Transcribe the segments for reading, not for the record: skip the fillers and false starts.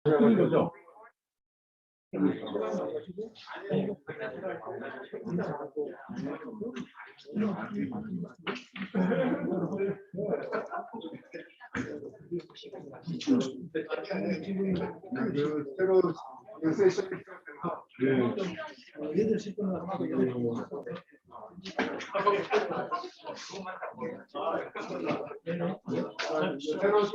하는 거죠. 새로 세션 얘들 시끄러워. 새로운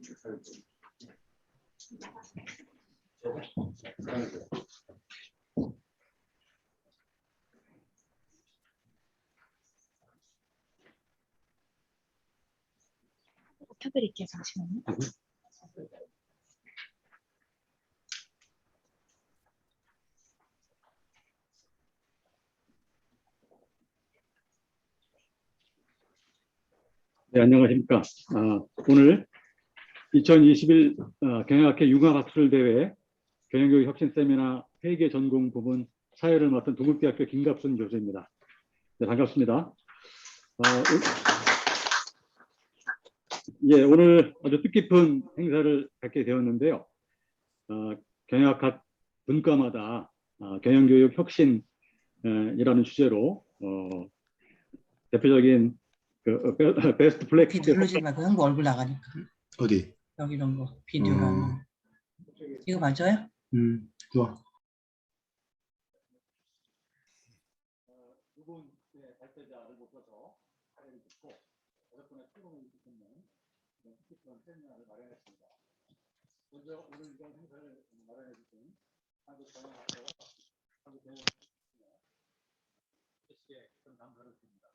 세션 시작됩니다. 켜드릴게요. 잠시만요. 네, 안녕하십니까. 오늘 2021 경영학회 융합학술대회 경영교육 혁신 세미나 회계 전공 부문 사회를 맡은 동국대학교 김갑순 교수입니다. 네, 반갑습니다. 예, 오늘 아주 뜻깊은 행사를 갖게 되었는데요. 경영학 분과마다 경영교육 혁신이라는 주제로 대표적인 베스트 플렉스 누르지 말고 형부 얼굴 나가니까. 어디? 여기 이런 거 비디오가 이거 맞아요? 좋아. 두 분의 발표자를 모셔서 사례를 듣고 여러분의 토론을 듣는 이런 특별한 세미나를 마련했습니다. 먼저 오늘 이런 행사를 마련해 주신 한국경영학회 한국경영학회 전 감사를 드립니다.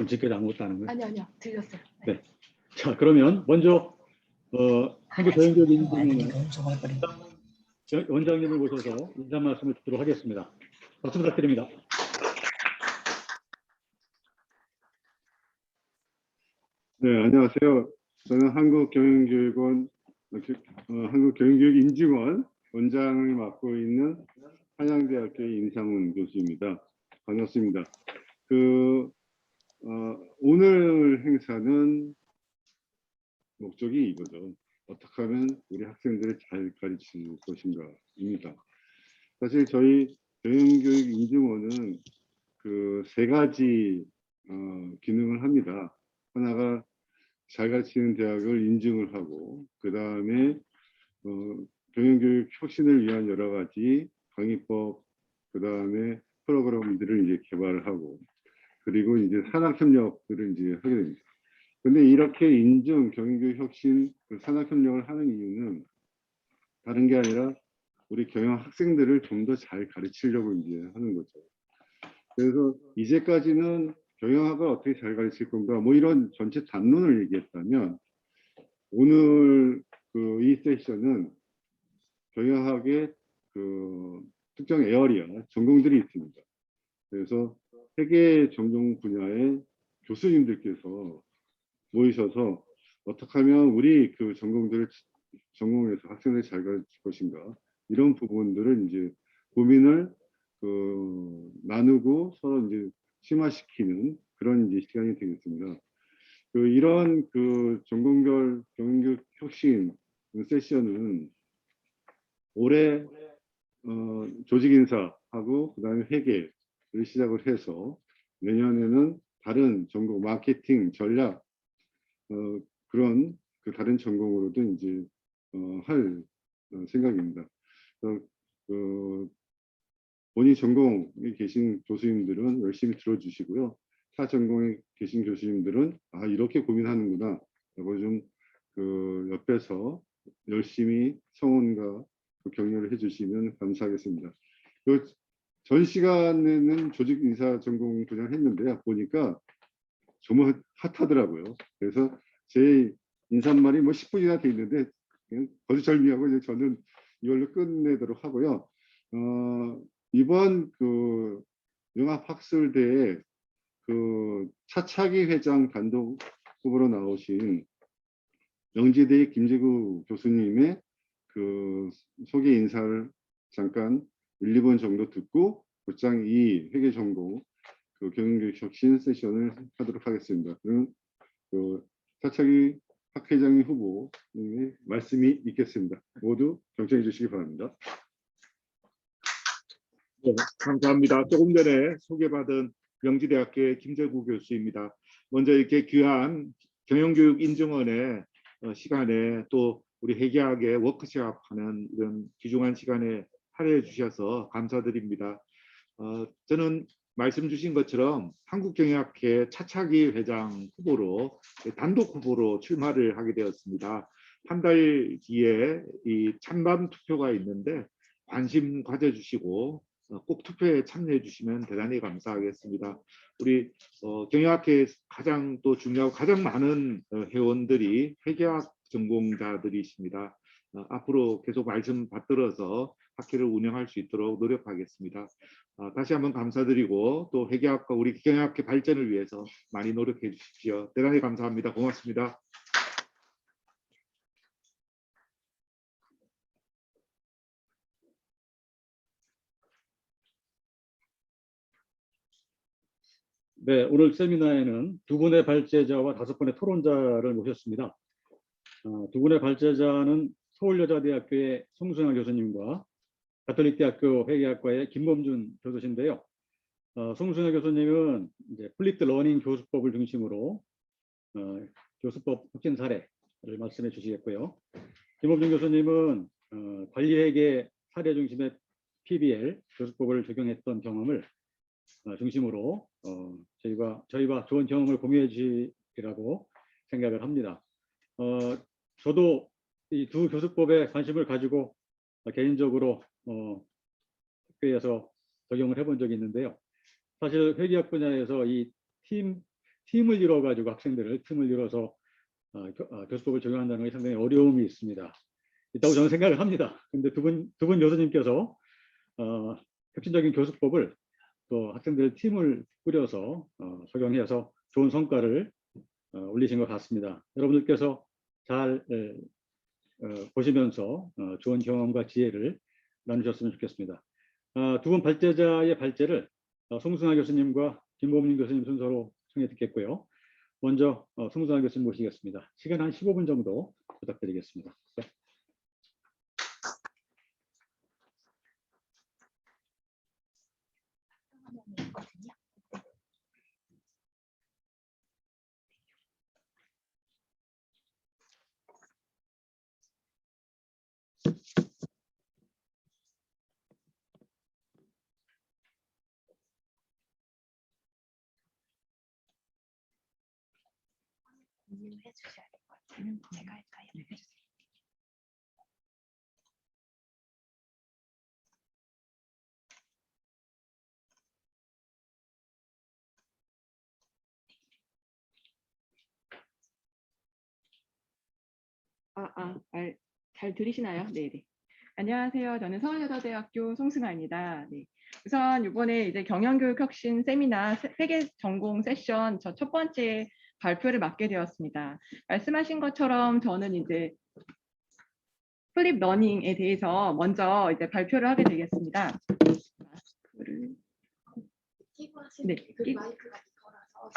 지금까지 아무것도 안 한 거예요? 아니요. 들렸어요. 네. 자, 그러면 먼저 한국경영교육인증 원장님을 모셔서 인사 말씀을 듣도록 하겠습니다. 박수 부탁드립니다. 네, 안녕하세요. 저는 한국경영교육원 한국경영교육인증원 원장을 맡고 있는 한양대학교의 임상훈 교수입니다. 반갑습니다. 오늘 행사는 목적이 이거죠. 어떻게 하면 우리 학생들을 잘 가르칠 것인가입니다. 사실 저희 경영교육인증원은 그 세 가지 기능을 합니다. 하나가 잘 가르치는 대학을 인증을 하고, 그 다음에 경영교육 혁신을 위한 여러 가지 강의법, 그 다음에 프로그램들을 이제 개발을 하고, 그리고 이제 산학협력들을 이제 하게 됩니다. 근데 이렇게 인증, 경영교육 혁신, 산학협력을 하는 이유는 다른 게 아니라 우리 경영 학생들을 좀 더 잘 가르치려고 이제 하는 거죠. 그래서 이제까지는 경영학을 어떻게 잘 가르칠 건가, 뭐 이런 전체 담론을 얘기했다면, 오늘 이 세션은 경영학의 특정 에어리아, 전공들이 있습니다. 그래서 세계 전공 분야의 교수님들께서 모이셔서 어떻게 하면 우리 그 전공에서 학생들이 잘 가르칠 것인가, 이런 부분들을 이제 고민을 나누고 서로 이제 심화시키는 그런 이제 시간이 되겠습니다. 이런 전공별 경영교육 혁신 세션은 올해 조직 인사하고 그다음에 회계를 시작을 해서 내년에는 다른 전공 마케팅 전략 그런 다른 전공으로도 이제 할 생각입니다. 본인 전공에 계신 교수님들은 열심히 들어주시고요. 타 전공에 계신 교수님들은 이렇게 고민하는구나 라고 좀 옆에서 열심히 성원과 격려를 해주시면 감사하겠습니다. 전 시간에는 조직 인사 전공 그냥 했는데요. 보니까 정말 핫하더라고요. 그래서 제 인사말이 10분이나 돼 있는데 그냥 거두절미하고 이제 저는 이걸로 끝내도록 하고요. 이번 융합학술대에 차차기 회장 단독 후보로 나오신 영지대 김재구 교수님의 소개 인사를 잠깐 1, 2분 정도 듣고 곧장 이 회계 전공 경영교육 혁신 세션을 하도록 하겠습니다. 그럼 차차기 학회장님 후보님의 말씀이 있겠습니다. 모두 경청해 주시기 바랍니다. 네, 감사합니다. 조금 전에 소개받은 명지대학교의 김재구 교수입니다. 먼저 이렇게 귀한 경영교육 인증원의 시간에 또 우리 회계학의 워크숍하는 이런 귀중한 시간에 할애해 주셔서 감사드립니다. 저는 말씀 주신 것처럼 한국경영학회 차차기 회장 후보로 단독 후보로 출마를 하게 되었습니다. 한 달 뒤에 이 찬반 투표가 있는데 관심 가져주시고 꼭 투표에 참여해 주시면 대단히 감사하겠습니다. 우리 경영학회 가장 또 중요하고 가장 많은 회원들이 회계학 전공자들이십니다. 앞으로 계속 말씀 받들어서 학회를 운영할 수 있도록 노력하겠습니다. 다시 한번 감사드리고 또 회계학과 우리 경영학회 발전을 위해서 많이 노력해 주십시오. 대단히 감사합니다. 고맙습니다. 네, 오늘 세미나에는 두 분의 발제자와 5분의 토론자를 모셨습니다. 두 분의 발제자는 서울여자대학교의 송승환 교수님과 가톨릭대학교 회계학과의 김범준 교수신데요. 송승환 교수님은 이제 플립드 러닝 교수법을 중심으로 교수법 혁신 사례를 말씀해 주시겠고요. 김범준 교수님은 관리회계 사례 중심의 PBL 교수법을 적용했던 경험을 중심으로 저희와 좋은 경험을 공유해 주시라고 생각을 합니다. 저도 이 두 교수법에 관심을 가지고 개인적으로 학교에서 적용을 해본 적이 있는데요. 사실 회계학 분야에서 이 팀을 이뤄가지고 학생들을 팀을 이뤄서 교수법을 적용한다는 게 상당히 어려움이 있습니다. 있다고 저는 생각을 합니다. 근데 두 분 교수님께서 혁신적인 교수법을 또 학생들 팀을 꾸려서 적용해서 좋은 성과를 올리신 것 같습니다. 여러분들께서 잘 보시면서 좋은 경험과 지혜를 나누셨으면 좋겠습니다. 두 분 발제자의 발제를 송승환 교수님과 김범민 교수님 순서로 청해 듣겠고요. 먼저 송승환 교수님 모시겠습니다. 시간 한 15분 정도 부탁드리겠습니다. 네. 해주셔야 될 것 같아요. 제가 할까요? 잘 들리시나요? 네네. 안녕하세요. 저는 서울여자대학교 송승아입니다. 네. 우선 이번에 이제 경영교육 혁신 세미나 회계 전공 세션 저 첫 번째 발표를 맡게 되었습니다. 말씀하신 것처럼 저는 이제 플립 러닝에 대해서 먼저 이제 발표를 하게 되겠습니다. 네. 마이크가 이거라서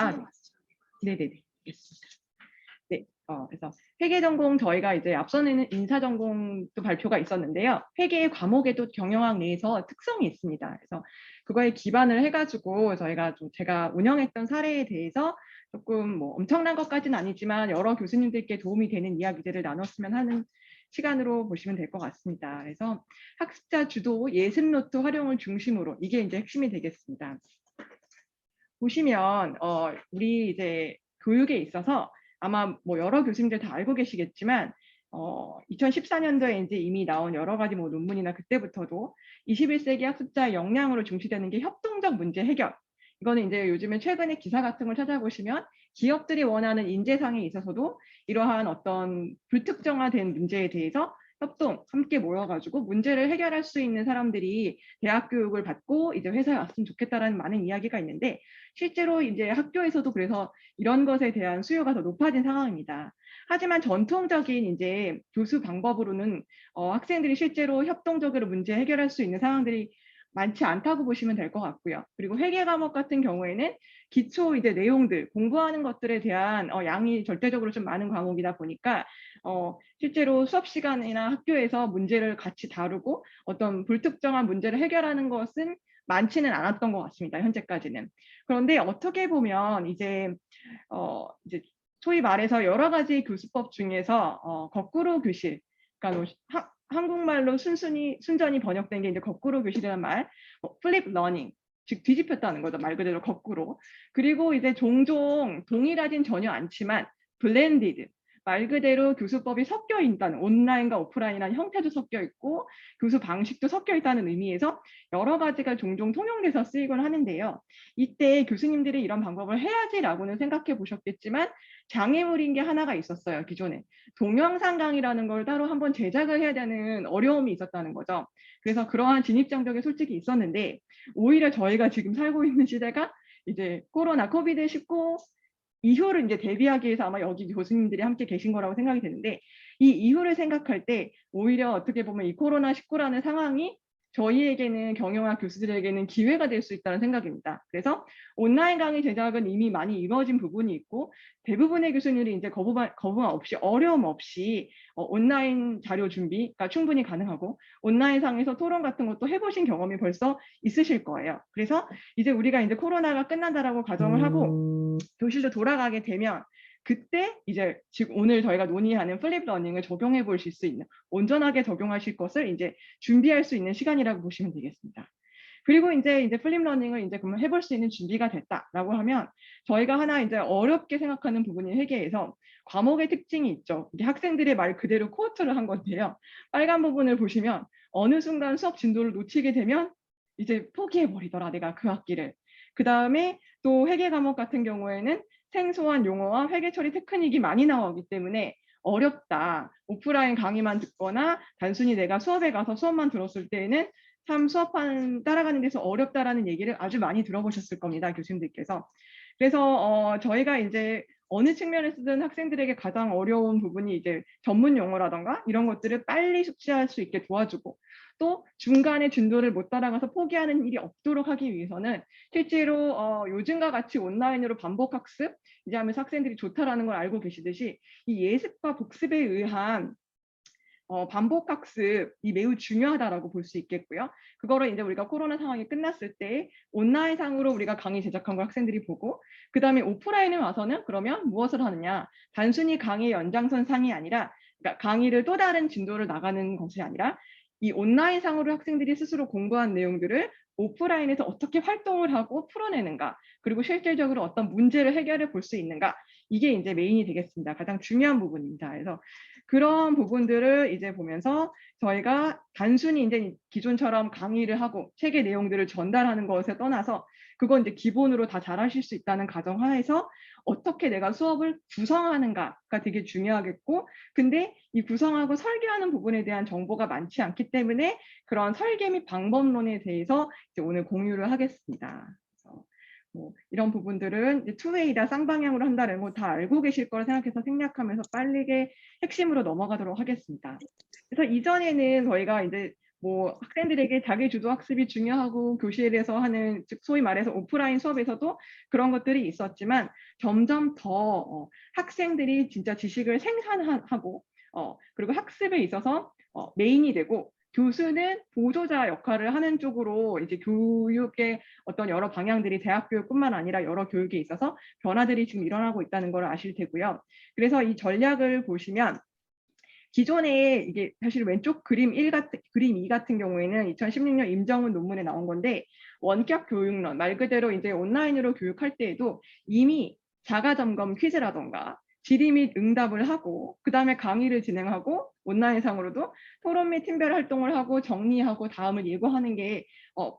네네네. 네, 그래서 회계 전공 저희가 이제 앞서는 인사 전공도 발표가 있었는데요. 회계 과목에도 경영학 내에서 특성이 있습니다. 그래서 그거에 기반을 해가지고 저희가 좀 제가 운영했던 사례에 대해서 조금 뭐 엄청난 것까지는 아니지만 여러 교수님들께 도움이 되는 이야기들을 나눴으면 하는 시간으로 보시면 될 것 같습니다. 그래서 학습자 주도 예습 노트 활용을 중심으로 이게 이제 핵심이 되겠습니다. 보시면 우리 이제 교육에 있어서 아마 뭐 여러 교수님들 다 알고 계시겠지만 2014년도에 이제 이미 나온 여러 가지 뭐 논문이나 그때부터도 21세기 학습자의 역량으로 중시되는 게 협동적 문제 해결. 이거는 이제 요즘에 최근에 기사 같은 걸 찾아보시면 기업들이 원하는 인재상에 있어서도 이러한 어떤 불특정화된 문제에 대해서 협동, 함께 모여가지고 문제를 해결할 수 있는 사람들이 대학 교육을 받고 이제 회사에 왔으면 좋겠다라는 많은 이야기가 있는데 실제로 이제 학교에서도 그래서 이런 것에 대한 수요가 더 높아진 상황입니다. 하지만 전통적인 이제 교수 방법으로는 학생들이 실제로 협동적으로 문제 해결할 수 있는 상황들이 많지 않다고 보시면 될 것 같고요. 그리고 회계 과목 같은 경우에는 기초 이제 내용들 공부하는 것들에 대한 양이 절대적으로 좀 많은 과목이다 보니까 실제로 수업 시간이나 학교에서 문제를 같이 다루고 어떤 불특정한 문제를 해결하는 것은 많지는 않았던 것 같습니다. 현재까지는. 그런데 어떻게 보면 이제 소위 말해서 여러 가지 교수법 중에서 거꾸로 교실, 그러니까 한국말로 순전히 번역된 게 이제 거꾸로 교실이라는 말, 플립 러닝, 즉 뒤집혔다는 거죠. 말 그대로 거꾸로. 그리고 이제 종종 동일하진 전혀 않지만 블렌디드, 말 그대로 교수법이 섞여 있다는 온라인과 오프라인이라는 형태도 섞여 있고 교수 방식도 섞여 있다는 의미에서 여러 가지가 종종 통용돼서 쓰이곤 하는데요. 이때 교수님들이 이런 방법을 해야지라고는 생각해 보셨겠지만 장애물인 게 하나가 있었어요. 기존에. 동영상 강의라는 걸 따로 한번 제작을 해야 되는 어려움이 있었다는 거죠. 그래서 그러한 진입장벽이 솔직히 있었는데 오히려 저희가 지금 살고 있는 시대가 이제 코로나 코비드-19 이후를 이제 대비하기 위해서 아마 여기 교수님들이 함께 계신 거라고 생각이 되는데 이 이후를 생각할 때 오히려 어떻게 보면 이 코로나19라는 상황이 저희에게는 경영학 교수들에게는 기회가 될 수 있다는 생각입니다. 그래서 온라인 강의 제작은 이미 많이 이루어진 부분이 있고 대부분의 교수님들이 이제 거부감 없이 어려움 없이 온라인 자료 준비가 충분히 가능하고 온라인상에서 토론 같은 것도 해보신 경험이 벌써 있으실 거예요. 그래서 이제 우리가 이제 코로나가 끝난다라고 가정을 하고 교실로 돌아가게 되면 그때 이제 지금 오늘 저희가 논의하는 플립 러닝을 적용해 보실 수 있는 온전하게 적용하실 것을 이제 준비할 수 있는 시간이라고 보시면 되겠습니다. 그리고 이제 플립 러닝을 이제 그러면 해볼 수 있는 준비가 됐다라고 하면 저희가 하나 이제 어렵게 생각하는 부분이 회계에서 과목의 특징이 있죠. 이게 학생들의 말 그대로 코트를 한 건데요. 빨간 부분을 보시면 어느 순간 수업 진도를 놓치게 되면 이제 포기해 버리더라 내가 그 학기를. 그 다음에 또 회계 과목 같은 경우에는 생소한 용어와 회계 처리 테크닉이 많이 나오기 때문에 어렵다. 오프라인 강의만 듣거나 단순히 내가 수업에 가서 수업만 들었을 때에는 참 따라가는 데서 어렵다라는 얘기를 아주 많이 들어보셨을 겁니다. 교수님들께서. 그래서 저희가 이제 어느 측면에서든 학생들에게 가장 어려운 부분이 이제 전문 용어라던가 이런 것들을 빨리 숙지할 수 있게 도와주고 또 중간에 진도를 못 따라가서 포기하는 일이 없도록 하기 위해서는 실제로 요즘과 같이 온라인으로 반복 학습 이제 하면서 학생들이 좋다라는 걸 알고 계시듯이 이 예습과 복습에 의한 반복 학습이 매우 중요하다라고 볼 수 있겠고요. 그거를 이제 우리가 코로나 상황이 끝났을 때 온라인 상으로 우리가 강의 제작한 걸 학생들이 보고 그 다음에 오프라인에 와서는 그러면 무엇을 하느냐 단순히 강의 연장선 상이 아니라 그러니까 강의를 또 다른 진도를 나가는 것이 아니라 이 온라인 상으로 학생들이 스스로 공부한 내용들을 오프라인에서 어떻게 활동을 하고 풀어내는가 그리고 실질적으로 어떤 문제를 해결해 볼 수 있는가 이게 이제 메인이 되겠습니다. 가장 중요한 부분입니다. 그래서 그런 부분들을 이제 보면서 저희가 단순히 이제 기존처럼 강의를 하고 책의 내용들을 전달하는 것에 떠나서 그건 이제 기본으로 다 잘하실 수 있다는 가정하에서 어떻게 내가 수업을 구성하는가가 되게 중요하겠고 근데 이 구성하고 설계하는 부분에 대한 정보가 많지 않기 때문에 그런 설계 및 방법론에 대해서 이제 오늘 공유를 하겠습니다. 그래서 뭐 이런 부분들은 이제 투웨이다 쌍방향으로 한다는 거 다 알고 계실 거라 생각해서 생략하면서 빠르게 핵심으로 넘어가도록 하겠습니다. 그래서 이전에는 저희가 이제 뭐 학생들에게 자기 주도 학습이 중요하고 교실에서 하는 즉 소위 말해서 오프라인 수업에서도 그런 것들이 있었지만 점점 더 학생들이 진짜 지식을 생산하고 그리고 학습에 있어서 메인이 되고 교수는 보조자 역할을 하는 쪽으로 이제 교육의 어떤 여러 방향들이 대학 교육뿐만 아니라 여러 교육에 있어서 변화들이 지금 일어나고 있다는 걸 아실 테고요. 그래서 이 전략을 보시면 기존에 이게 사실 왼쪽 그림 2 같은 경우에는 2016년 임정훈 논문에 나온 건데 원격 교육론 말 그대로 이제 온라인으로 교육할 때에도 이미 자가 점검 퀴즈라던가 질의 및 응답을 하고 그 다음에 강의를 진행하고 온라인상으로도 토론 및 팀별 활동을 하고 정리하고 다음을 예고하는 게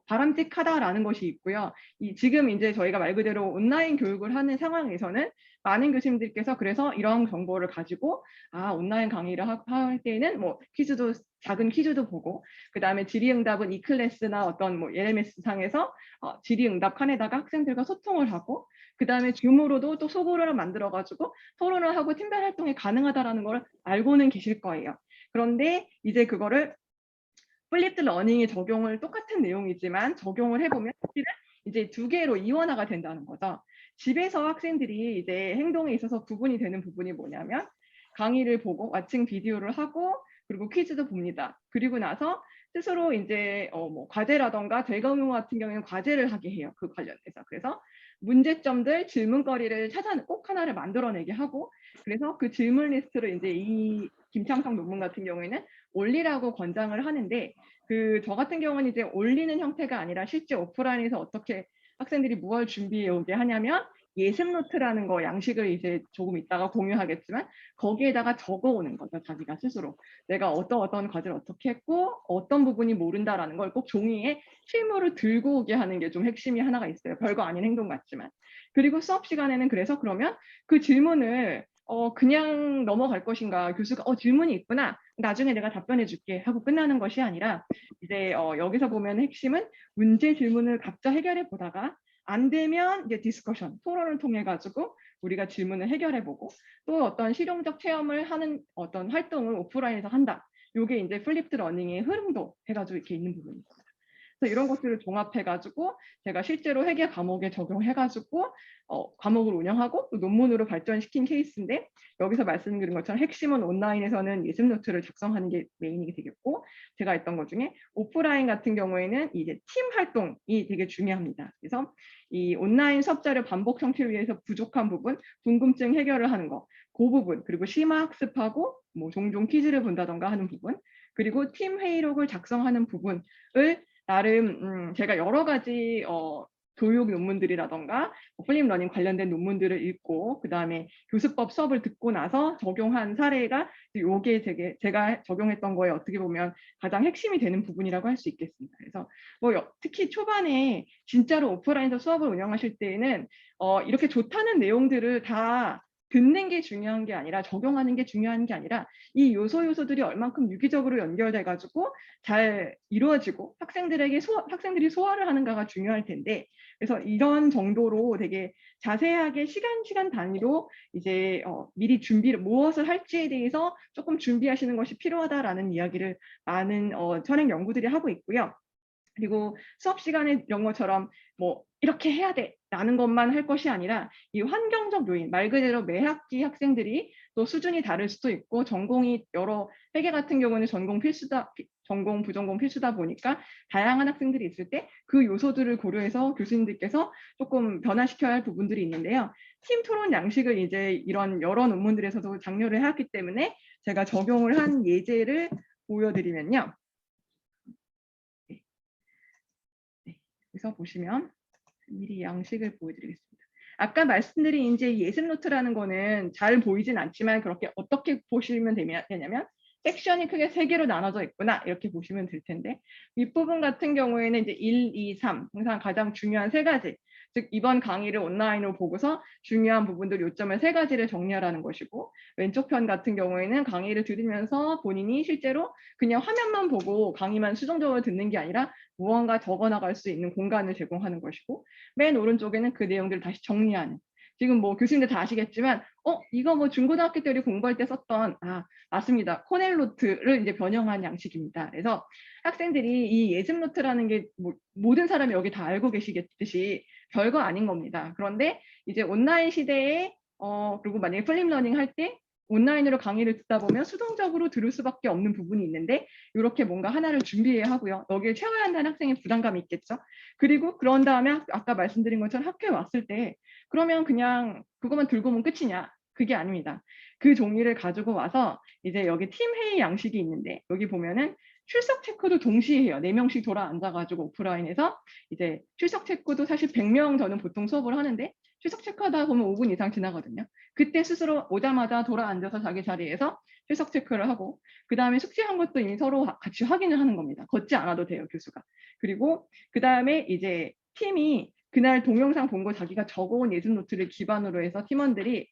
바람직하다라는 것이 있고요. 지금 이제 저희가 말 그대로 온라인 교육을 하는 상황에서는 많은 교수님들께서 그래서 이런 정보를 가지고 온라인 강의를 할 때는 뭐 퀴즈도 작은 퀴즈도 보고 그 다음에 질의응답은 이클래스나 어떤 뭐 LMS 상에서 질의응답 칸에다가 학생들과 소통을 하고 그 다음에 줌으로도 또 소그룹을 만들어가지고 토론을 하고 팀별 활동이 가능하다라는 걸 알고는 계실 거예요. 그런데 이제 그거를 플립드 러닝에 적용을 똑같은 내용이지만 적용을 해보면 사실은 이제 2개로 이원화가 된다는 거죠. 집에서 학생들이 이제 행동에 있어서 구분이 되는 부분이 뭐냐면 강의를 보고 왓칭 비디오를 하고 그리고 퀴즈도 봅니다. 그리고 나서 스스로 이제 뭐 과제라던가 대과목 같은 경우에는 과제를 하게 해요. 그 관련해서. 그래서 문제점들, 질문거리를 꼭 하나를 만들어내게 하고 그래서 그 질문 리스트를 이제 이 김창성 논문 같은 경우에는 올리라고 권장을 하는데 저 같은 경우는 이제 올리는 형태가 아니라 실제 오프라인에서 어떻게 학생들이 무엇을 준비해 오게 하냐면 예습 노트라는 거 양식을 이제 조금 이따가 공유하겠지만 거기에다가 적어 오는 거죠. 자기가 스스로 내가 어떤 과제를 어떻게 했고 어떤 부분이 모른다라는 걸 꼭 종이에 실물을 들고 오게 하는 게 좀 핵심이 하나가 있어요. 별거 아닌 행동 같지만. 그리고 수업 시간에는 그래서 그러면 그 질문을 그냥 넘어갈 것인가 교수가 질문이 있구나 나중에 내가 답변해 줄게 하고 끝나는 것이 아니라 이제 여기서 보면 핵심은 문제 질문을 각자 해결해 보다가 안 되면 이제 디스커션 토론을 통해 가지고 우리가 질문을 해결해 보고 또 어떤 실용적 체험을 하는 어떤 활동을 오프라인에서 한다. 이게 이제 플립드 러닝의 흐름도 해가지고 이렇게 있는 부분입니다. 그래서 이런 것들을 종합해가지고 제가 실제로 회계 과목에 적용해가지고 과목을 운영하고 또 논문으로 발전시킨 케이스인데 여기서 말씀드린 것처럼 핵심은 온라인에서는 예습 노트를 작성하는 게 메인이 되겠고 제가 했던 것 중에 오프라인 같은 경우에는 이제 팀 활동이 되게 중요합니다. 그래서 이 온라인 수업 자료 반복 청취를 위해서 부족한 부분, 궁금증 해결을 하는 거, 그 부분, 그리고 심화 학습하고 뭐 종종 퀴즈를 본다던가 하는 부분, 그리고 팀 회의록을 작성하는 부분을 나름 제가 여러 가지 교육 논문들이라던가 플립 러닝 관련된 논문들을 읽고 그 다음에 교수법 수업을 듣고 나서 적용한 사례가 요게 제가 적용했던 거에 어떻게 보면 가장 핵심이 되는 부분이라고 할 수 있겠습니다. 그래서 뭐 특히 초반에 진짜로 오프라인에서 수업을 운영하실 때에는 이렇게 좋다는 내용들을 다 듣는 게 중요한 게 아니라 적용하는 게 중요한 게 아니라 이 요소들이 얼만큼 유기적으로 연결돼 가지고 잘 이루어지고 학생들이 소화를 하는가가 중요할 텐데 그래서 이런 정도로 되게 자세하게 시간 단위로 이제 미리 준비를 무엇을 할지에 대해서 조금 준비하시는 것이 필요하다라는 이야기를 많은 현행 연구들이 하고 있고요. 그리고 수업 시간에 이런 것처럼 뭐 이렇게 해야 돼라는 것만 할 것이 아니라 이 환경적 요인 말 그대로 매 학기 학생들이 또 수준이 다를 수도 있고 전공이 여러 회계 같은 경우는 전공 부전공 필수다 보니까 다양한 학생들이 있을 때 그 요소들을 고려해서 교수님들께서 조금 변화시켜야 할 부분들이 있는데요. 팀 토론 양식을 이제 이런 여러 논문들에서도 장려를 해왔기 때문에 제가 적용을 한 예제를 보여드리면요. 그래서 보시면 미리 양식을 보여드리겠습니다. 아까 말씀드린 이제 예습 노트라는 거는 잘 보이진 않지만 그렇게 어떻게 보시면 되냐면 섹션이 크게 3개로 나눠져 있구나 이렇게 보시면 될 텐데 윗부분 같은 경우에는 이제 1, 2, 3 항상 가장 중요한 3가지 즉 이번 강의를 온라인으로 보고서 중요한 부분들 요점을 3가지를 정리하라는 것이고 왼쪽 편 같은 경우에는 강의를 들으면서 본인이 실제로 그냥 화면만 보고 강의만 수동적으로 듣는 게 아니라 무언가 적어나갈 수 있는 공간을 제공하는 것이고 맨 오른쪽에는 그 내용들을 다시 정리하는 지금 뭐 교수님들 다 아시겠지만 이거 뭐 중고등학교 때 우리 공부할 때 썼던 맞습니다. 코넬 노트를 이제 변형한 양식입니다. 그래서 학생들이 이 예습 노트라는 게 모든 사람이 여기 다 알고 계시겠듯이 별거 아닌 겁니다. 그런데 이제 온라인 시대에 그리고 만약에 플립 러닝 할 때 온라인으로 강의를 듣다 보면 수동적으로 들을 수밖에 없는 부분이 있는데 이렇게 뭔가 하나를 준비해야 하고요. 여기를 채워야 한다는 학생의 부담감이 있겠죠. 그리고 그런 다음에 아까 말씀드린 것처럼 학교에 왔을 때 그러면 그냥 그것만 들고 오면 끝이냐? 그게 아닙니다. 그 종이를 가지고 와서 이제 여기 팀 회의 양식이 있는데 여기 보면은 출석 체크도 동시에 해요. 4명씩 돌아 앉아가지고 오프라인에서 이제 출석 체크도 사실 100명 저는 보통 수업을 하는데 출석 체크하다 보면 5분 이상 지나거든요. 그때 스스로 오자마자 돌아 앉아서 자기 자리에서 출석 체크를 하고 그 다음에 숙제한 것도 이미 서로 같이 확인을 하는 겁니다. 걷지 않아도 돼요, 교수가. 그리고 그 다음에 이제 팀이 그날 동영상 본 거 자기가 적어온 예습 노트를 기반으로 해서 팀원들이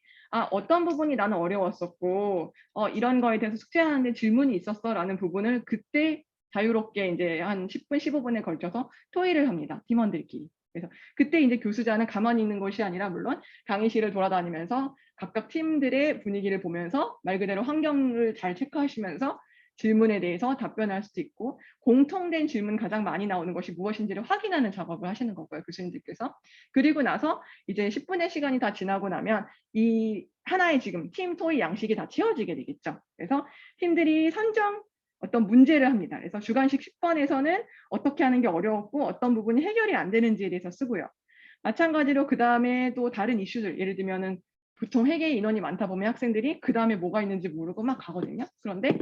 어떤 부분이 나는 어려웠었고 이런 거에 대해서 숙제하는데 질문이 있었어라는 부분을 그때 자유롭게 이제 한 10분, 15분에 걸쳐서 토의를 합니다. 팀원들끼리. 그래서 그때 이제 교수자는 가만히 있는 것이 아니라 물론 강의실을 돌아다니면서 각각 팀들의 분위기를 보면서 말 그대로 환경을 잘 체크하시면서 질문에 대해서 답변할 수도 있고 공통된 질문 가장 많이 나오는 것이 무엇인지를 확인하는 작업을 하시는 거고요. 교수님들께서. 그리고 나서 이제 10분의 시간이 다 지나고 나면 이 하나의 지금 팀 토의 양식이 다 채워지게 되겠죠. 그래서 팀들이 선정 어떤 문제를 합니다. 그래서 주관식 10번에서는 어떻게 하는 게 어려웠고 어떤 부분이 해결이 안 되는지에 대해서 쓰고요. 마찬가지로 그 다음에 또 다른 이슈들 예를 들면은 보통 회계 인원이 많다 보면 학생들이 그 다음에 뭐가 있는지 모르고 막 가거든요. 그런데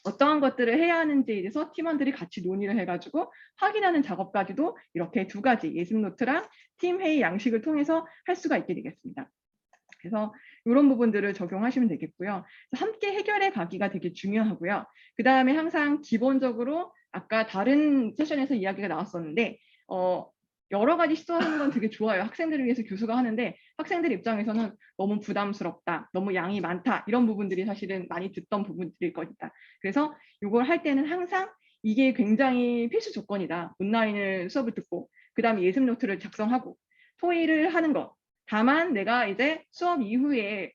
어떠한 것들을 해야 하는지에 대해서 팀원들이 같이 논의를 해가지고 확인하는 작업까지도 이렇게 두 가지 예습 노트랑 팀 회의 양식을 통해서 할 수가 있게 되겠습니다. 그래서 이런 부분들을 적용하시면 되겠고요. 함께 해결해 가기가 되게 중요하고요. 그 다음에 항상 기본적으로 아까 다른 세션에서 이야기가 나왔었는데 여러 가지 시도하는 건 되게 좋아요. 학생들을 위해서 교수가 하는데 학생들 입장에서는 너무 부담스럽다, 너무 양이 많다 이런 부분들이 사실은 많이 듣던 부분들일 겁니다. 그래서 이걸 할 때는 항상 이게 굉장히 필수 조건이다. 온라인을 수업을 듣고 그 다음에 예습 노트를 작성하고 토의를 하는 것. 다만 내가 이제 수업 이후에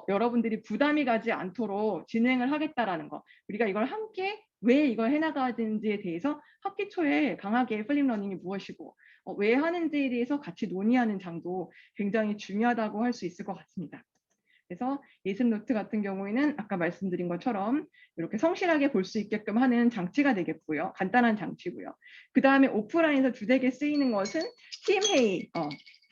여러분들이 부담이 가지 않도록 진행을 하겠다라는 거. 우리가 이걸 함께 왜 이걸 해나가야 되는지에 대해서 학기 초에 강하게 플립 러닝이 무엇이고 왜 하는지에 대해서 같이 논의하는 장도 굉장히 중요하다고 할 수 있을 것 같습니다. 그래서 예습 노트 같은 경우에는 아까 말씀드린 것처럼 이렇게 성실하게 볼 수 있게끔 하는 장치가 되겠고요. 간단한 장치고요. 그 다음에 오프라인에서 두세 개 쓰이는 것은 팀 회의,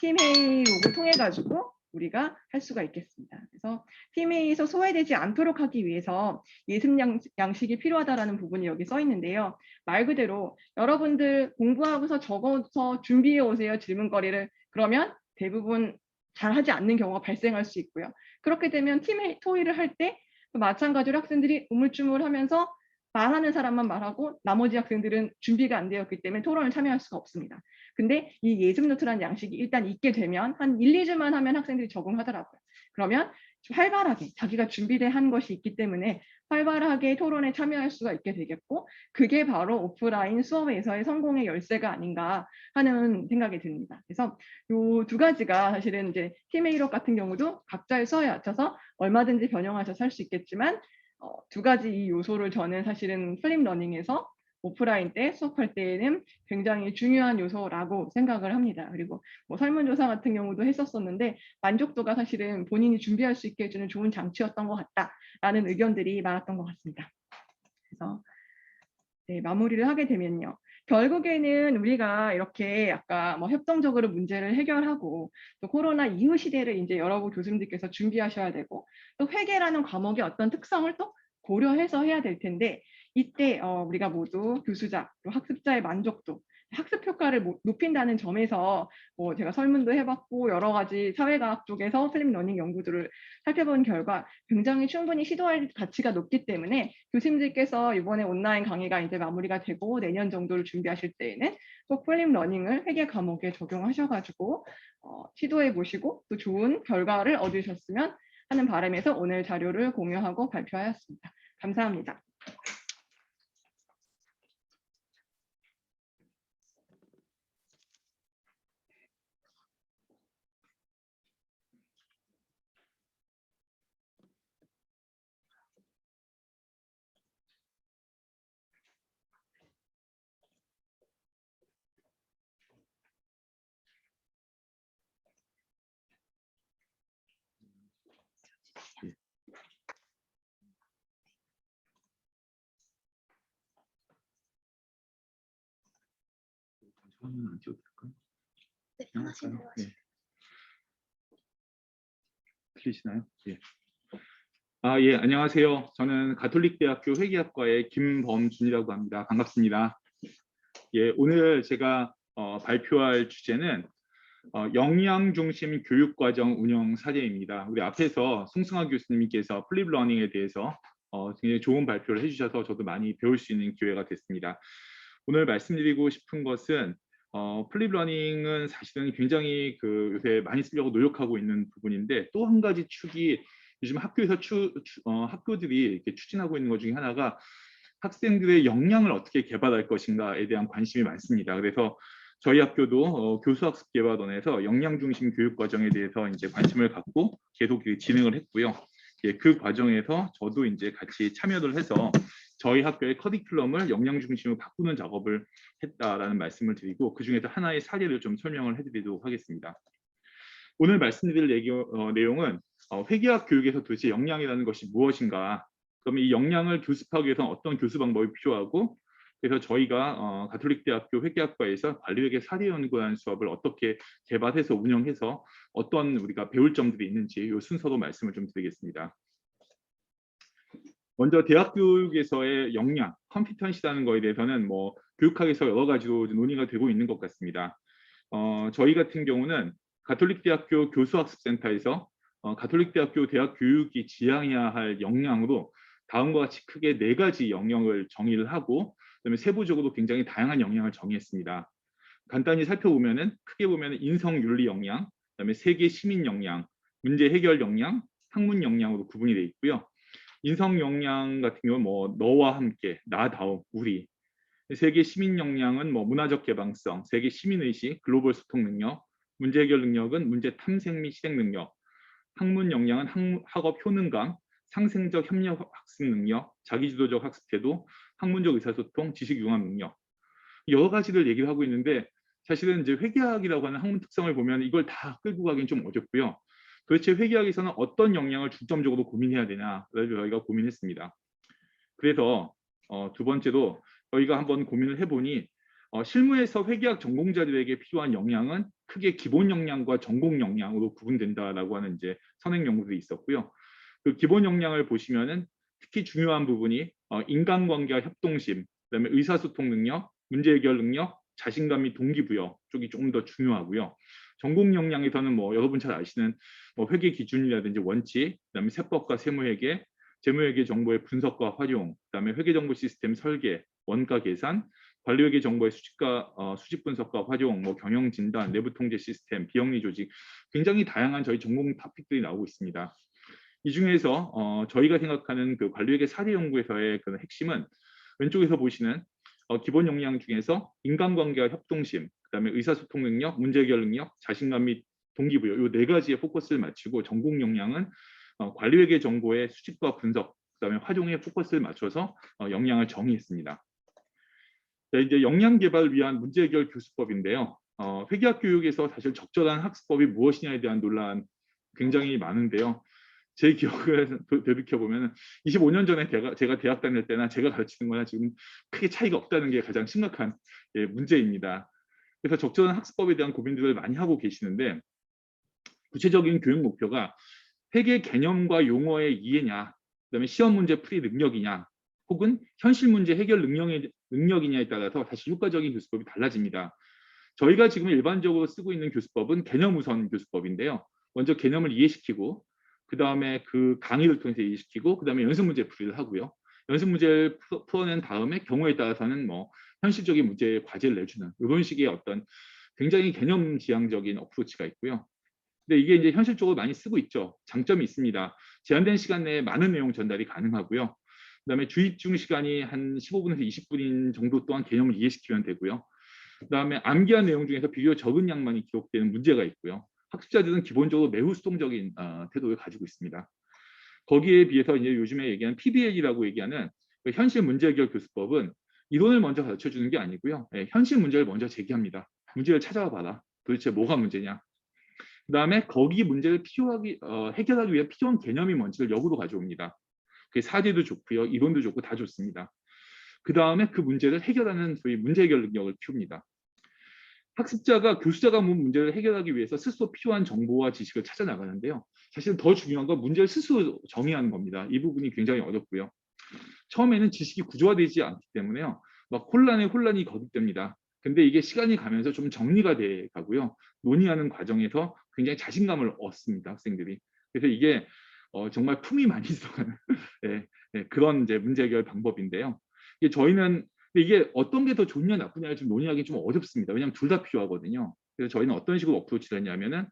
팀 회의록을 통해 가지고 우리가 할 수가 있겠습니다. 그래서 팀 회의에서 소외되지 않도록 하기 위해서 예습 양식이 필요하다라는 부분이 여기 써 있는데요. 말 그대로 여러분들 공부하고서 적어서 준비해 오세요 질문거리를. 그러면 대부분 잘하지 않는 경우가 발생할 수 있고요. 그렇게 되면 팀 토의를 할 때 마찬가지로 학생들이 우물쭈물하면서 말하는 사람만 말하고 나머지 학생들은 준비가 안 되었기 때문에 토론을 참여할 수가 없습니다. 근데 이 예습 노트라는 양식이 일단 있게 되면 한 1, 2주만 하면 학생들이 적응하더라고요. 그러면 활발하게 자기가 준비된 것이 있기 때문에 활발하게 토론에 참여할 수가 있게 되겠고 그게 바로 오프라인 수업에서의 성공의 열쇠가 아닌가 하는 생각이 듭니다. 그래서 이 두 가지가 사실은 이제 팀회의록 같은 경우도 각자의 수업에 맞춰서 얼마든지 변형하셔서 할 수 있겠지만 두 가지 이 요소를 저는 사실은 플립 러닝에서 오프라인 때 수업할 때에는 굉장히 중요한 요소라고 생각을 합니다. 그리고 뭐 설문조사 같은 경우도 했었었는데 만족도가 사실은 본인이 준비할 수 있게 해주는 좋은 장치였던 것 같다라는 의견들이 많았던 것 같습니다. 그래서 네, 마무리를 하게 되면요. 결국에는 우리가 이렇게 아까 뭐 협동적으로 문제를 해결하고 또 코로나 이후 시대를 이제 여러분 교수님들께서 준비하셔야 되고 또 회계라는 과목의 어떤 특성을 또 고려해서 해야 될 텐데 이때 우리가 모두 교수자 또 학습자의 만족도 학습 효과를 높인다는 점에서 뭐 제가 설문도 해봤고 여러 가지 사회과학 쪽에서 플립 러닝 연구들을 살펴본 결과 굉장히 충분히 시도할 가치가 높기 때문에 교수님들께서 이번에 온라인 강의가 이제 마무리가 되고 내년 정도를 준비하실 때에는 꼭 플립 러닝을 회계 과목에 적용하셔가지고 시도해 보시고 또 좋은 결과를 얻으셨으면 하는 바람에서 오늘 자료를 공유하고 발표하였습니다. 감사합니다. 화면 안 찍어도 될까요? 네, 편하신 대로 하시면. 네. 들리시나요? 예. 아, 예, 안녕하세요. 저는 가톨릭대학교 회계학과의 김범준이라고 합니다. 반갑습니다. 예, 오늘 제가 발표할 주제는 역량 중심 교육과정 운영 사례입니다. 우리 앞에서 송승환 교수님께서 플립 러닝에 대해서 굉장히 좋은 발표를 해주셔서 저도 많이 배울 수 있는 기회가 됐습니다. 오늘 말씀드리고 싶은 것은 플립 러닝은 사실은 굉장히 요새 많이 쓰려고 노력하고 있는 부분인데, 또 한 가지 축이 요즘 학교에서 학교들이 이렇게 추진하고 있는 것 중에 하나가 학생들의 역량을 어떻게 개발할 것인가에 대한 관심이 많습니다. 그래서 저희 학교도 교수학습개발원에서 역량 중심 교육 과정에 대해서 이제 관심을 갖고 계속 진행을 했고요. 예, 그 과정에서 저도 이제 같이 참여를 해서 저희 학교의 커리큘럼을 역량 중심으로 바꾸는 작업을 했다라는 말씀을 드리고, 그 중에서 하나의 사례를 좀 설명을 해드리도록 하겠습니다. 오늘 말씀드릴 내용은 회계학 교육에서 도대체 역량이라는 것이 무엇인가, 그러면 이 역량을 교습하기 위해서는 어떤 교수 방법이 필요하고, 그래서 저희가 가톨릭대학교 회계학과에서 관리회계 사례연구라는 수업을 어떻게 개발해서 운영해서 어떤 우리가 배울 점들이 있는지 이 순서로 말씀을 좀 드리겠습니다. 먼저 대학 교육에서의 역량, 컴피턴시라는 거에 대해서는 뭐 교육학에서 여러 가지로 논의가 되고 있는 것 같습니다. 저희 같은 경우는 가톨릭대학교 교수학습센터에서 가톨릭대학교 대학 교육이 지향해야 할 역량으로 다음과 같이 크게 4가지 역량을 정의를 하고, 그다음에 세부적으로 굉장히 다양한 역량을 정의했습니다. 간단히 살펴보면은 크게 보면은 인성윤리 역량, 그다음에 세계 시민 역량, 문제 해결 역량, 학문 역량으로 구분이 되어 있고요. 인성 역량 같은 경우는 뭐 너와 함께, 나다움, 우리. 세계 시민 역량은 뭐 문화적 개방성, 세계 시민 의식, 글로벌 소통 능력, 문제 해결 능력은 문제 탐색 및 실행 능력, 학문 역량은 학업 효능감, 상생적 협력 학습 능력, 자기주도적 학습 태도, 학문적 의사소통, 지식 융합 능력, 여러 가지를 얘기를 하고 있는데, 사실은 이제 회계학이라고 하는 학문 특성을 보면 이걸 다 끌고 가기는 좀 어렵고요. 도대체 회계학에서는 어떤 역량을 중점적으로 고민해야 되냐, 저희가 고민했습니다. 그래서 두 번째로 저희가 한번 고민을 해보니 실무에서 회계학 전공자들에게 필요한 역량은 크게 기본 역량과 전공 역량으로 구분된다라고 하는 이제 선행 연구들이 있었고요. 그 기본 역량을 보시면은 특히 중요한 부분이 인간관계와 협동심, 그다음에 의사소통 능력, 문제 해결 능력, 자신감 및 동기부여 쪽이 조금 더 중요하고요. 전공 역량에서는 뭐 여러분 잘 아시는 뭐 회계 기준이라든지 원칙, 그다음에 세법과 세무회계, 재무회계 정보의 분석과 활용, 그다음에 회계정보 시스템 설계, 원가 계산, 관리회계 정보의 수집 분석과 활용, 뭐 경영 진단, 내부 통제 시스템, 비영리 조직, 굉장히 다양한 저희 전공 토픽들이 나오고 있습니다. 이 중에서 저희가 생각하는 그 관리회계 사례 연구에서의 그 핵심은 왼쪽에서 보시는 기본 역량 중에서 인간관계와 협동심, 그다음에 의사소통 능력, 문제 해결 능력, 자신감 및 동기부여, 이 4가지에 포커스를 맞추고, 전공 역량은 관리회계 정보의 수집과 분석, 그다음에 활용에 포커스를 맞춰서 역량을 정의했습니다. 자, 이제 역량 개발을 위한 문제 해결 교수법인데요. 회계학 교육에서 사실 적절한 학습법이 무엇이냐에 대한 논란 굉장히 많은데요. 제 기억을 되돌이켜보면 25년 전에 제가 대학 다닐 때나 제가 가르치는 거나 지금 크게 차이가 없다는 게 가장 심각한 문제입니다. 그래서 적절한 학습법에 대한 고민들을 많이 하고 계시는데, 구체적인 교육 목표가 회계 개념과 용어의 이해냐, 그다음에 시험 문제 풀이 능력이냐, 혹은 현실 문제 해결 능력이냐에 따라서 사실 효과적인 교수법이 달라집니다. 저희가 지금 일반적으로 쓰고 있는 교수법은 개념 우선 교수법인데요. 먼저 개념을 이해시키고, 그 다음에 그 강의를 통해서 이해시키고, 그 다음에 연습 문제 풀이를 하고요. 연습 문제를 풀어낸 다음에 경우에 따라서는 뭐 현실적인 문제 과제를 내주는 이런 식의 어떤 굉장히 개념 지향적인 어프로치가 있고요. 근데 이게 이제 현실적으로 많이 쓰고 있죠. 장점이 있습니다. 제한된 시간 내에 많은 내용 전달이 가능하고요. 그다음에 주입중 시간이 한 15분에서 20분인 정도 동안 개념을 이해시키면 되고요. 그다음에 암기한 내용 중에서 비교적 적은 양만이 기록되는 문제가 있고요. 학습자들은 기본적으로 매우 수동적인 태도를 가지고 있습니다. 거기에 비해서 이제 요즘에 얘기하는 PBL이라고 얘기하는 그 현실 문제 해결 교수법은 이론을 먼저 가르쳐 주는 게 아니고요. 현실 문제를 먼저 제기합니다. 문제를 찾아와 봐라. 도대체 뭐가 문제냐. 그다음에 거기 문제를 해결하기 위해 필요한 개념이 뭔지를 역으로 가져옵니다. 그 사례도 좋고요, 이론도 좋고 다 좋습니다. 그 다음에 그 문제를 해결하는 소위 문제 해결 능력을 키웁니다. 학습자가 교수자가 문 문제를 해결하기 위해서 스스로 필요한 정보와 지식을 찾아 나가는데요. 사실은 더 중요한 건 문제를 스스로 정의하는 겁니다. 이 부분이 굉장히 어렵고요. 처음에는 지식이 구조화되지 않기 때문에요. 막 혼란이 거듭됩니다. 근데 이게 시간이 가면서 좀 정리가 돼 가고요. 논의하는 과정에서 굉장히 자신감을 얻습니다, 학생들이. 그래서 이게 정말 품이 많이 들어가는 예, 그런 이제 문제 해결 방법인데요. 이게 저희는 근데 이게 어떤 게 더 좋냐 나쁘냐를 좀 논의하기 좀 어렵습니다. 왜냐하면 둘 다 필요하거든요. 그래서 저희는 어떤 식으로 어프로치를 했냐면은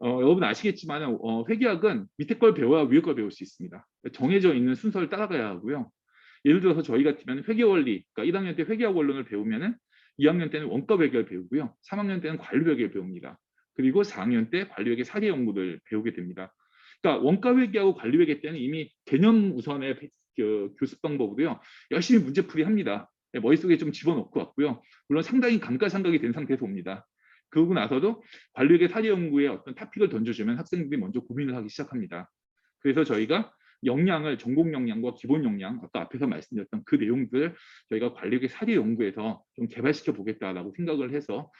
여러분 아시겠지만 회계학은 밑에 걸 배워야 위에 걸 배울 수 있습니다. 정해져 있는 순서를 따라가야 하고요. 예를 들어서 저희 같으면 회계원리, 그러니까 1학년 때 회계학 원론을 배우면은 2학년 때는 원가 회계를 배우고요. 3학년 때는 관료 회계를 배웁니다. 그리고 4학년 때 관료 회계 사례 연구를 배우게 됩니다. 그러니까 원가 회계하고 관료 회계 때는 이미 개념 우선의 교습 방법으로요. 열심히 문제풀이 합니다. 머릿속에 좀 집어넣고 왔고요. 물론 상당히 감가상각이 된 상태에서 옵니다. 그러고 나서도 관료 회계 사례 연구에 어떤 토픽을 던져주면 학생들이 먼저 고민을 하기 시작합니다. 그래서 저희가 역량을 전공 역량과 기본 역량, 아까 앞에서 말씀드렸던 그 내용들을 저희가 관리계 사례 연구에서 좀 개발시켜 보겠다라고 생각을 해서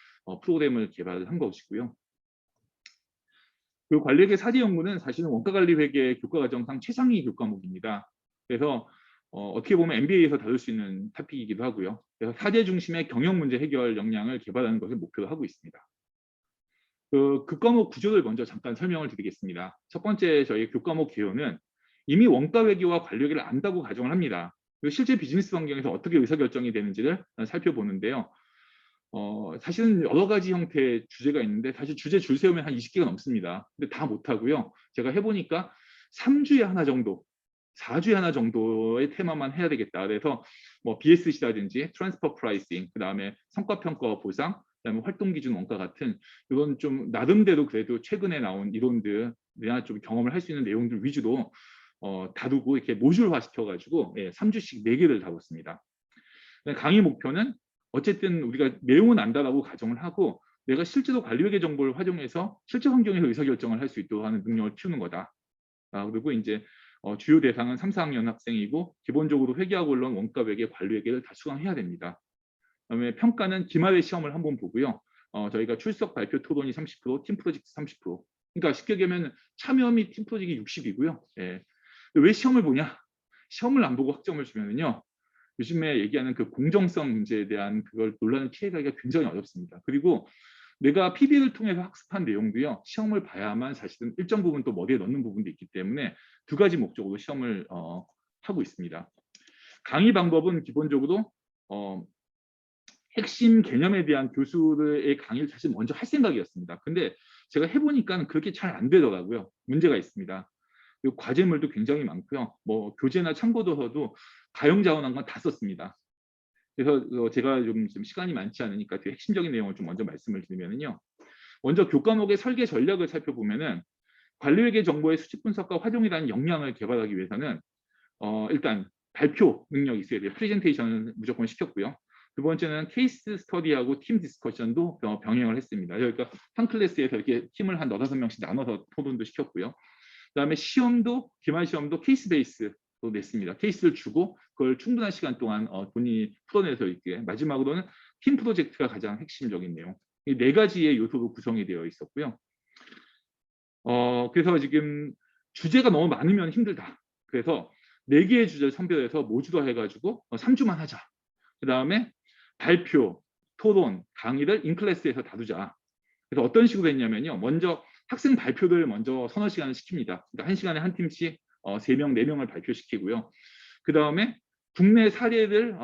프로그램을 개발을 한 것이고요. 그 관리계 사례 연구는 사실은 원가관리회계 교과과정상 최상위 교과목입니다. 그래서 어떻게 보면 MBA에서 다룰 수 있는 토픽이기도 하고요. 그래서 사례 중심의 경영 문제 해결 역량을 개발하는 것을 목표로 하고 있습니다. 그 교과목 구조를 먼저 잠깐 설명을 드리겠습니다. 첫 번째 저희 교과목 개요는 이미 원가회계와 관료회계를 안다고 가정을 합니다. 그리고 실제 비즈니스 환경에서 어떻게 의사결정이 되는지를 살펴보는데요. 사실은 여러 가지 형태의 주제가 있는데 사실 주제 줄 세우면 한 20개가 넘습니다. 근데 다 못하고요. 제가 해보니까 3주에 하나 정도, 4주에 하나 정도의 테마만 해야 되겠다. 그래서 뭐 BSC라든지 트랜스퍼 프라이싱, 그 다음에 성과평가 보상, 그다음에 활동기준 원가 같은 이건 좀 나름대로 그래도 최근에 나온 이론들이나 좀 경험을 할 수 있는 내용들 위주로 다루고 이렇게 모듈화 시켜가지고 3주씩 4개를 다뤘습니다. 강의 목표는 어쨌든 우리가 내용은 안다라고 가정을 하고 내가 실제로 관리회계 정보를 활용해서 실제 환경에서 의사결정을 할 수 있도록 하는 능력을 키우는 거다. 그리고 이제 주요 대상은 3, 4학년 학생이고 기본적으로 회계학 원론, 원가회계, 관리회계를 다 수강해야 됩니다. 그다음에 평가는 기말의 시험을 한번 보고요. 저희가 출석, 발표, 토론이 30%, 팀 프로젝트 30%. 그러니까 쉽게 얘기하면 참여 및 팀 프로젝트가 60이고요. 왜 시험을 보냐? 시험을 안 보고 학점을 주면은요. 요즘에 얘기하는 그 공정성 문제에 대한 그걸 논란을 피해가기가 굉장히 어렵습니다. 그리고 내가 PB를 통해서 학습한 내용도요. 시험을 봐야만 사실은 일정 부분 또 머리에 넣는 부분도 있기 때문에 두 가지 목적으로 시험을 하고 있습니다. 강의 방법은 기본적으로 핵심 개념에 대한 교수의 강의를 사실 먼저 할 생각이었습니다. 근데 제가 해보니까 그렇게 잘 안 되더라고요. 문제가 있습니다. 그리고 과제물도 굉장히 많고요. 뭐 교재나 참고도서도 가용자원한 건 다 썼습니다. 그래서 제가 좀 시간이 많지 않으니까 그 핵심적인 내용을 좀 먼저 말씀을 드리면요. 먼저 교과목의 설계 전략을 살펴보면은 관리회계 정보의 수집 분석과 활용이라는 역량을 개발하기 위해서는 일단 발표 능력이 있어야 돼요. 프레젠테이션을 무조건 시켰고요. 두 번째는 케이스 스터디하고 팀 디스커션도 병행을 했습니다. 그러니까 한 클래스에서 이렇게 팀을 한 4~5명씩 나눠서 토론도 시켰고요. 그다음에 시험도 기말 시험도 케이스 베이스로 냈습니다. 케이스를 주고 그걸 충분한 시간 동안 본인이 풀어내서 있게 마지막으로는 팀 프로젝트가 가장 핵심적인 내용. 이 4가지의 요소로 구성이 되어 있었고요. 그래서 지금 주제가 너무 많으면 힘들다. 그래서 4개의 주제를 선별해서 모듈화 해가지고 3주만 하자. 그 다음에 발표, 토론, 강의를 인클래스에서 다루자. 그래서 어떤 식으로 했냐면요. 먼저 학생 발표를 먼저 서너 시간을 시킵니다. 그러니까 1시간에 한 팀씩 3명, 4명을 발표시키고요. 그 다음에 국내 사례를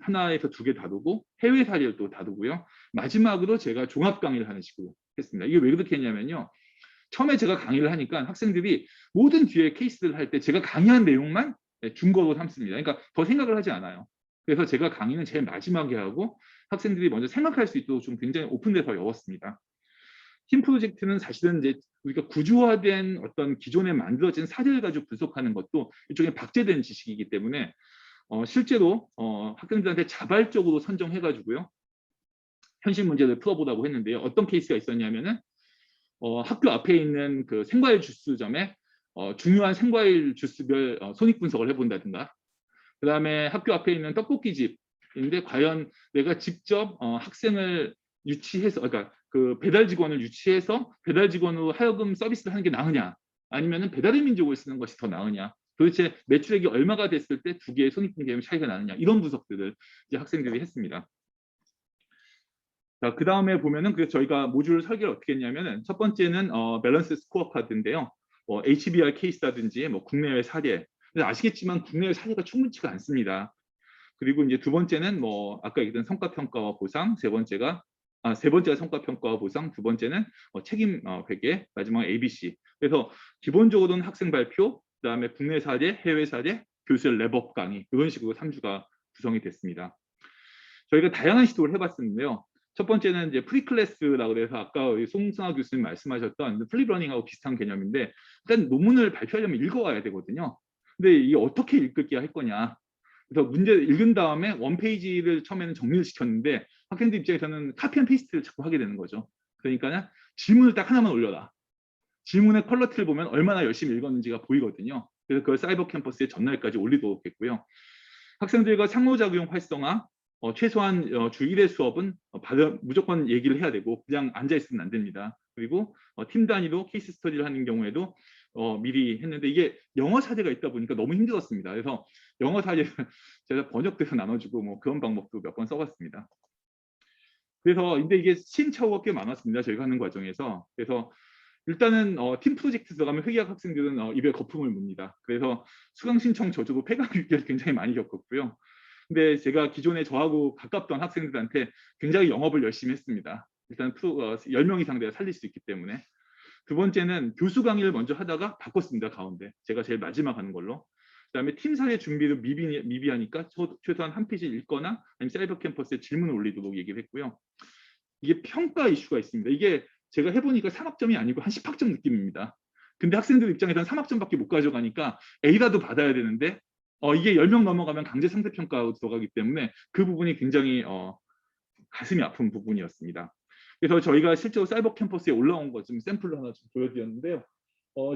하나에서 2개 다루고 해외 사례를 또 다루고요. 마지막으로 제가 종합 강의를 하는 식으로 했습니다. 이게 왜 그렇게 했냐면요. 처음에 제가 강의를 하니까 학생들이 모든 뒤에 케이스를 할 때 제가 강의한 내용만 준거로 삼습니다. 그러니까 더 생각을 하지 않아요. 그래서 제가 강의는 제일 마지막에 하고 학생들이 먼저 생각할 수 있도록 좀 굉장히 오픈돼서 열었습니다. 팀 프로젝트는 사실은 이제 우리가 구조화된 어떤 기존에 만들어진 사례를 가지고 분석하는 것도 일종의 박제된 지식이기 때문에 실제로 학생들한테 자발적으로 선정해가지고요. 현실 문제를 풀어보라고 했는데요. 어떤 케이스가 있었냐면은 학교 앞에 있는 그 생과일 주스점에 중요한 생과일 주스별 손익 분석을 해본다든가, 그 다음에 학교 앞에 있는 떡볶이 집인데 과연 내가 직접 학생을 유치해서, 그러니까 그 배달 직원을 유치해서 배달 직원으로 하여금 서비스를 하는 게 나으냐, 아니면은 배달의 민족을 쓰는 것이 더 나으냐, 도대체 매출액이 얼마가 됐을 때 두 개의 손익분 개념 차이가 나느냐, 이런 분석들을 이제 학생들이 했습니다. 자, 그 다음에 보면은 그래서 저희가 모듈 설계를 어떻게 했냐면은 첫 번째는 밸런스 스코어 카드인데요. HBR 케이스라든지 뭐 국내외 사례. 근데 아시겠지만 국내외 사례가 충분치가 않습니다. 그리고 이제 두 번째는 뭐 아까 얘기했던 성과 평가와 보상, 세 번째가 성과 평가와 보상, 두 번째는 책임 회계, 마지막 ABC. 그래서 기본적으로는 학생 발표, 그다음에 국내 사례, 해외 사례, 교수의 랩업 강의, 이런 식으로 3주가 구성이 됐습니다. 저희가 다양한 시도를 해봤었는데요. 첫 번째는 이제 프리클래스라고 해서 아까 송승아 교수님 말씀하셨던 플립러닝하고 비슷한 개념인데, 일단 논문을 발표하려면 읽어와야 되거든요. 근데 이게 어떻게 읽게 할 거냐. 그래서 문제 읽은 다음에 원페이지를 처음에는 정리를 시켰는데 학생들 입장에서는 카피 앤 페이스트를 자꾸 하게 되는 거죠. 그러니까 질문을 딱 하나만 올려라. 질문의 퀄러티를 보면 얼마나 열심히 읽었는지가 보이거든요. 그래서 그걸 사이버 캠퍼스에 전날까지 올리도록 했고요. 학생들과 상호작용 활성화, 최소한 주 1회 수업은 무조건 얘기를 해야 되고 그냥 앉아있으면 안 됩니다. 그리고 팀 단위로 케이스 스터디를 하는 경우에도 미리 했는데, 이게 영어 사례가 있다 보니까 너무 힘들었습니다. 그래서 영어 사례를 제가 번역돼서 나눠주고 뭐 그런 방법도 몇 번 써봤습니다. 그래서 근데 이게 시행착오가 꽤 많았습니다. 저희가 하는 과정에서. 그래서 일단은 팀 프로젝트 들어가면 회계학 학생들은 입에 거품을 묻니다. 그래서 수강 신청 저주고 폐강 위기를 굉장히 많이 겪었고요. 근데 제가 기존에 저하고 가깝던 학생들한테 굉장히 영업을 열심히 했습니다. 일단 10명 이상 내가 살릴 수 있기 때문에. 두 번째는 교수 강의를 먼저 하다가 바꿨습니다. 가운데. 제가 제일 마지막 하는 걸로. 그다음에 팀 사례 준비를 미비하니까 최소한 한 페이지 읽거나 아니면 사이버 캠퍼스에 질문을 올리도록 얘기를 했고요. 이게 평가 이슈가 있습니다. 이게 제가 해보니까 3학점이 아니고 한 10학점 느낌입니다. 근데 학생들 입장에서는 3학점밖에 못 가져가니까 A라도 받아야 되는데 이게 10명 넘어가면 강제 상대평가로 들어가기 때문에 그 부분이 굉장히 가슴이 아픈 부분이었습니다. 그래서 저희가 실제로 사이버 캠퍼스에 올라온 것 좀 샘플로 하나 좀 보여드렸는데요.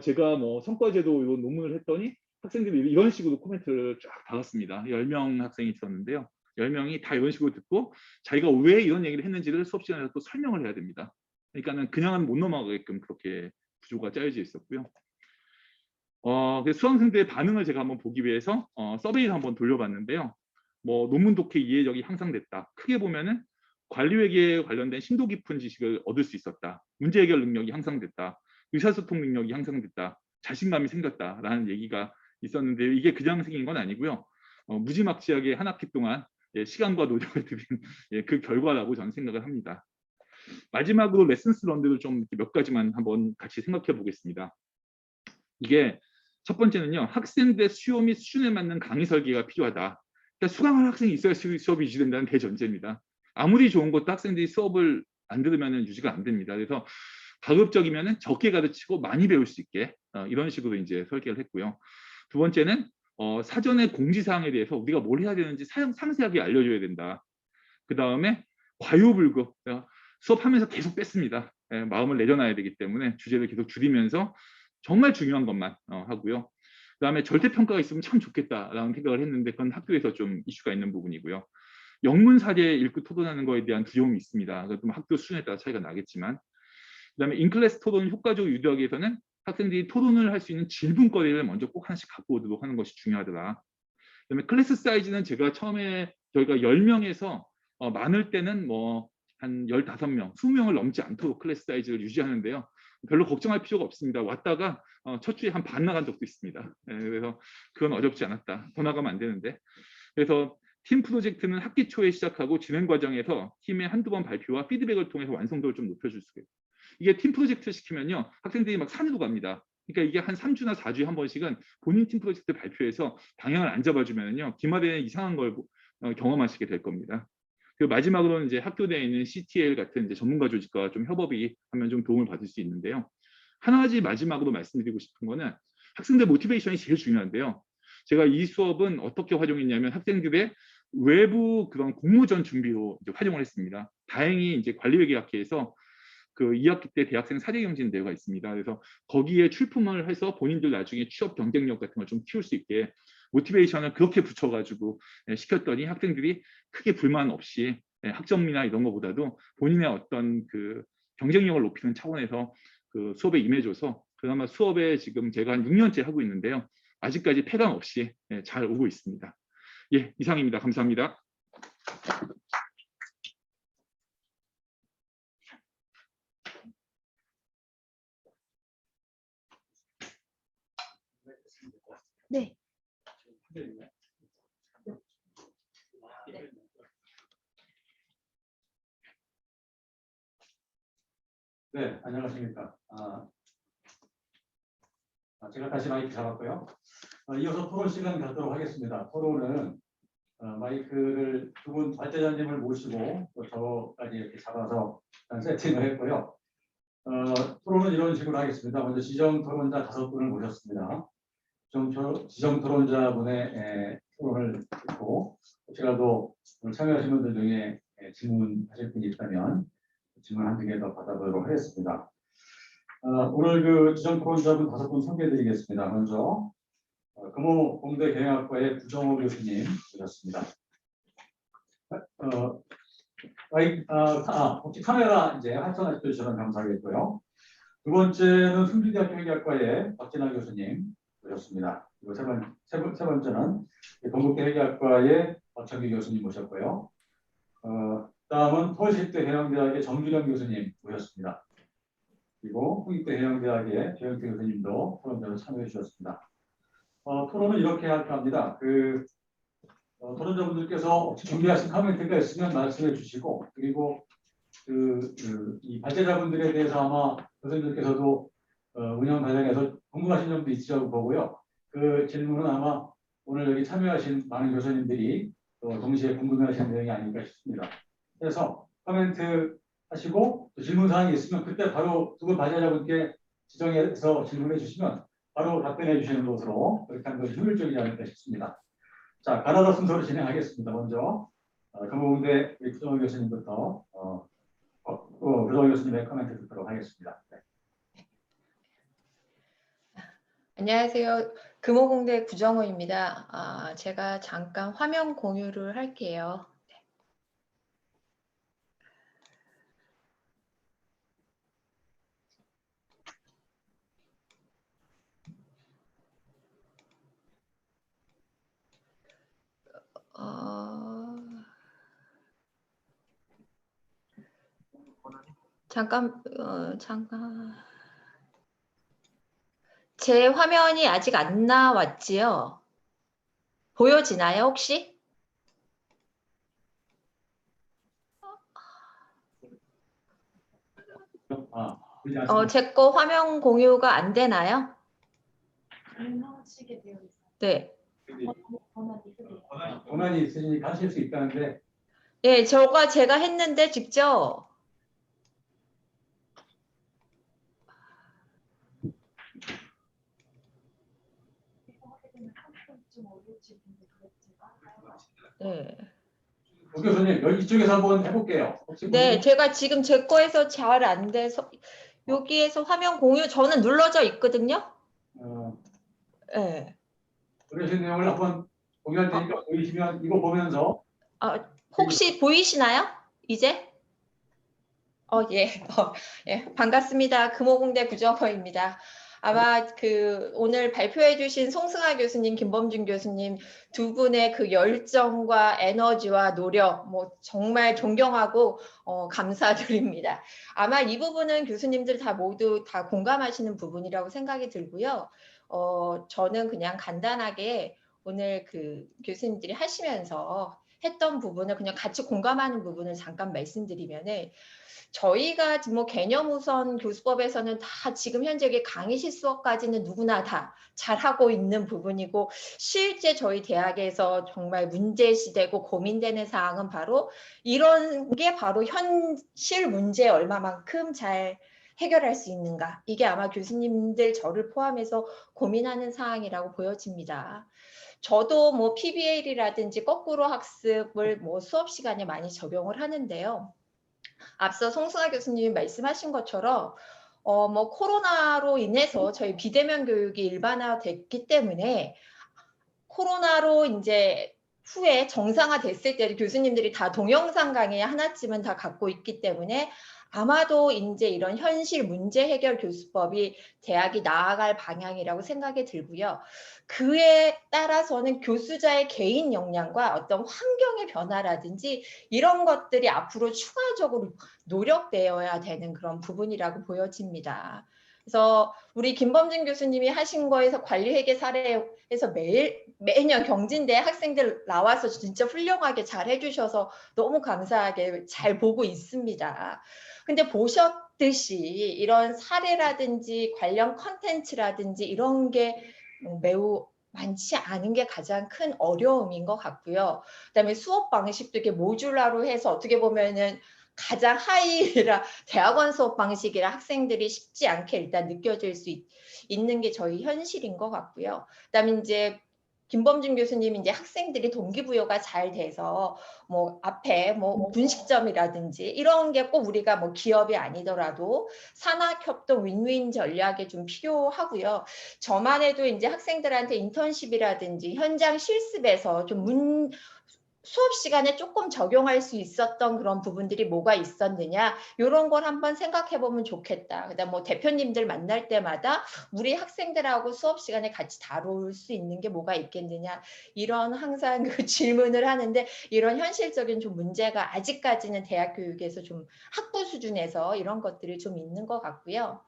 제가 뭐 성과제도 이런 논문을 했더니 학생들이 이런 식으로 코멘트를 쫙 달았습니다. 10명 학생이 있었는데요. 10명이 다 이런 식으로 듣고 자기가 왜 이런 얘기를 했는지를 수업 시간에서 또 설명을 해야 됩니다. 그러니까는 그냥은 못 넘어가게끔 그렇게 구조가 짜여져 있었고요. 그래서 수강생들의 반응을 제가 한번 보기 위해서 서베이를 한번 돌려봤는데요. 뭐 논문 독해 이해력이 향상됐다. 크게 보면은 관리회계에 관련된 심도 깊은 지식을 얻을 수 있었다. 문제 해결 능력이 향상됐다. 의사소통 능력이 향상됐다. 자신감이 생겼다라는 얘기가 있었는데, 이게 그냥 생긴 건 아니고요. 무지막지하게 한 학기 동안 시간과 노력을 들인 그 결과라고 저는 생각을 합니다. 마지막으로 레슨스 런들을 좀 몇 가지만 한번 같이 생각해 보겠습니다. 이게 첫 번째는요, 학생들의 수요 및 수준에 맞는 강의 설계가 필요하다. 그러니까 수강할 학생이 있어야 수업이 유지된다는 대전제입니다. 아무리 좋은 것도 학생들이 수업을 안 들으면 유지가 안 됩니다. 그래서 가급적이면 적게 가르치고 많이 배울 수 있게 이런 식으로 이제 설계를 했고요. 두 번째는 사전에 공지사항에 대해서 우리가 뭘 해야 되는지 상세하게 알려줘야 된다. 그 다음에 과유불급, 수업하면서 계속 뺐습니다. 마음을 내려놔야 되기 때문에 주제를 계속 줄이면서 정말 중요한 것만 하고요. 그 다음에 절대평가가 있으면 참 좋겠다라는 생각을 했는데 그건 학교에서 좀 이슈가 있는 부분이고요. 영문 사례 읽고 토론하는 거에 대한 두려움이 있습니다. 그래도 학교 수준에 따라 차이가 나겠지만, 그다음에 인클래스 토론을 효과적으로 유도하기 위해서는 학생들이 토론을 할 수 있는 질문거리를 먼저 꼭 하나씩 갖고 오도록 하는 것이 중요하더라. 그다음에 클래스 사이즈는 제가 처음에 저희가 10명에서 많을 때는 뭐 한 15명, 20명을 넘지 않도록 클래스 사이즈를 유지하는데요. 별로 걱정할 필요가 없습니다. 왔다가 첫 주에 한 반 나간 적도 있습니다. 그래서 그건 어렵지 않았다. 더 나가면 안 되는데. 그래서 팀 프로젝트는 학기 초에 시작하고 진행 과정에서 팀의 한두 번 발표와 피드백을 통해서 완성도를 좀 높여줄 수가 있어요. 이게 팀 프로젝트 시키면요, 학생들이 막 산으로 갑니다. 그러니까 이게 한 3주나 4주에 한 번씩은 본인 팀 프로젝트 발표해서 방향을 안 잡아주면요, 기말에는 이상한 걸 경험하시게 될 겁니다. 그리고 마지막으로는 이제 학교 내에 있는 CTL 같은 이제 전문가 조직과 좀 협업이 하면 좀 도움을 받을 수 있는데요. 한 가지 마지막으로 말씀드리고 싶은 거는 학생들 모티베이션이 제일 중요한데요. 제가 이 수업은 어떻게 활용했냐면 학생들의 외부 그런 공모전 준비로 이제 활용을 했습니다. 다행히 이제 관리회계학회에서 그 2학기 때 대학생 사제경진 대회가 있습니다. 그래서 거기에 출품을 해서 본인들 나중에 취업 경쟁력 같은 걸 좀 키울 수 있게 모티베이션을 그렇게 붙여가지고 시켰더니 학생들이 크게 불만 없이 학점이나 이런 것보다도 본인의 어떤 그 경쟁력을 높이는 차원에서 그 수업에 임해줘서 그나마 수업에 지금 제가 한 6년째 하고 있는데요. 아직까지 폐강 없이 잘 오고 있습니다. 예, 이상입니다. 감사합니다. 네. 네, 안녕하십니까. 제가 다시 마이크 잡았고요. 이어서 토론 시간 갖도록 하겠습니다. 토론은 마이크를 두 분 발제자님을 모시고 또 저까지 이렇게 잡아서 세팅을 했고요. 토론은 이런 식으로 하겠습니다. 먼저 지정 토론자 5분을 모셨습니다. 지정 토론자분의 토론을 듣고 혹시라도 오늘 참여하신 분들 중에 질문하실 분이 있다면 질문 한두 개 더 받아보도록 하겠습니다. 오늘 그 지정 토론자분 5분 소개해드리겠습니다. 먼저 금호공대 경영학과의 구정호 교수님 모셨습니다. 혹시 카메라 이제 활성화해 주시면 감사하겠고요. 두 번째는 승주대학교 회계학과의 박진아 교수님 모셨습니다. 그리고 세 번째는 동국대 회계학과의 박창규 교수님 모셨고요. 다음은 서울시립대 해양대학의 정규령 교수님 모셨습니다. 그리고 홍익대 해양대학의 조영태 교수님도 토론자로 참여해 주셨습니다. 토론은 이렇게 할까 합니다. 토론자분들께서 혹시 준비하신 코멘트가 있으면 말씀해 주시고, 그리고 이 발제자분들에 대해서 아마 교수님들께서도 운영 과정에서 궁금하신 점도 있으시라고 보고요. 그 질문은 아마 오늘 여기 참여하신 많은 교수님들이 또 동시에 궁금해하시는 내용이 아닐까 싶습니다. 그래서 코멘트 하시고 또 질문 사항이 있으면 그때 바로 두 분 발제자분께 지정해서 질문해 주시면 바로 답변해 주시는 것으로 그렇게 하는 것이 효율적이지 않을까 싶습니다. 자, 가나다 순서로 진행하겠습니다. 먼저 금호공대 구정호 교수님부터 구정호 교수님의 코멘트 듣도록 하겠습니다. 네. 안녕하세요. 금호공대 구정호입니다. 제가 잠깐 화면 공유를 할게요. 잠깐. 제 화면이 아직 안 나왔지요? 보여지나요, 혹시? 제 거 화면 공유가 안 되나요? 네. 권한이 있으니까 하실 수 있다는데. 네, 제가 했는데 직접. 네. 오 교수님 여기 이쪽에서 한번 해볼게요. 네, 제가 지금 제 거에서 잘 안 돼서 여기에서 화면 공유 저는 눌러져 있거든요. 네. 그러신 내용을 한번 공유할 테니까 보이시면 이거 보면서. 혹시 보이시나요? 이제? 예. 예, 반갑습니다. 금호공대 구정호입니다. 아마 오늘 발표해 주신 송승아 교수님, 김범준 교수님 두 분의 그 열정과 에너지와 노력 정말 존경하고 감사드립니다. 아마 이 부분은 교수님들 모두 다 공감하시는 부분이라고 생각이 들고요. 저는 그냥 간단하게 오늘 교수님들이 하시면서 했던 부분을 그냥 같이 공감하는 부분을 잠깐 말씀드리면은 저희가 개념 우선 교수법에서는 다 지금 현재 강의실 수업까지는 누구나 다 잘하고 있는 부분이고 실제 저희 대학에서 정말 문제시되고 고민되는 사항은 바로 이런 게 바로 현실 문제에 얼마만큼 잘 해결할 수 있는가. 이게 아마 교수님들 저를 포함해서 고민하는 사항이라고 보여집니다. 저도 PBL이라든지 거꾸로 학습을 수업 시간에 많이 적용을 하는데요. 앞서 송승아 교수님이 말씀하신 것처럼 코로나로 인해서 저희 비대면 교육이 일반화됐기 때문에 코로나로 이제 후에 정상화됐을 때 교수님들이 다 동영상 강의 하나쯤은 다 갖고 있기 때문에 아마도 이제 이런 현실 문제 해결 교수법이 대학이 나아갈 방향이라고 생각이 들고요. 그에 따라서는 교수자의 개인 역량과 어떤 환경의 변화라든지 이런 것들이 앞으로 추가적으로 노력되어야 되는 그런 부분이라고 보여집니다. 그래서 우리 김범진 교수님이 하신 거에서 관리회계 사례에서 매년 경진대 학생들 나와서 진짜 훌륭하게 잘 해주셔서 너무 감사하게 잘 보고 있습니다. 근데 보셨듯이 이런 사례라든지 관련 컨텐츠라든지 이런 게 매우 많지 않은 게 가장 큰 어려움인 것 같고요. 그다음에 수업 방식도 이렇게 모듈라로 해서 어떻게 보면은 가장 하이라 대학원 수업 방식이라 학생들이 쉽지 않게 일단 느껴질 수 있는 게 저희 현실인 것 같고요. 그다음에 이제 김범준 교수님이 이제 학생들이 동기부여가 잘 돼서 뭐 앞에 뭐 분식점이라든지 이런 게 꼭 우리가 뭐 기업이 아니더라도 산학협동 윈윈 전략이 좀 필요하고요. 저만 해도 이제 학생들한테 인턴십이라든지 현장 실습에서 좀 수업 시간에 조금 적용할 수 있었던 그런 부분들이 뭐가 있었느냐 이런 걸 한번 생각해 보면 좋겠다. 그다음 뭐 대표님들 만날 때마다 우리 학생들하고 수업 시간에 같이 다룰 수 있는 게 뭐가 있겠느냐 이런 항상 그 질문을 하는데 이런 현실적인 좀 문제가 아직까지는 대학 교육에서 좀 학부 수준에서 이런 것들이 좀 있는 것 같고요.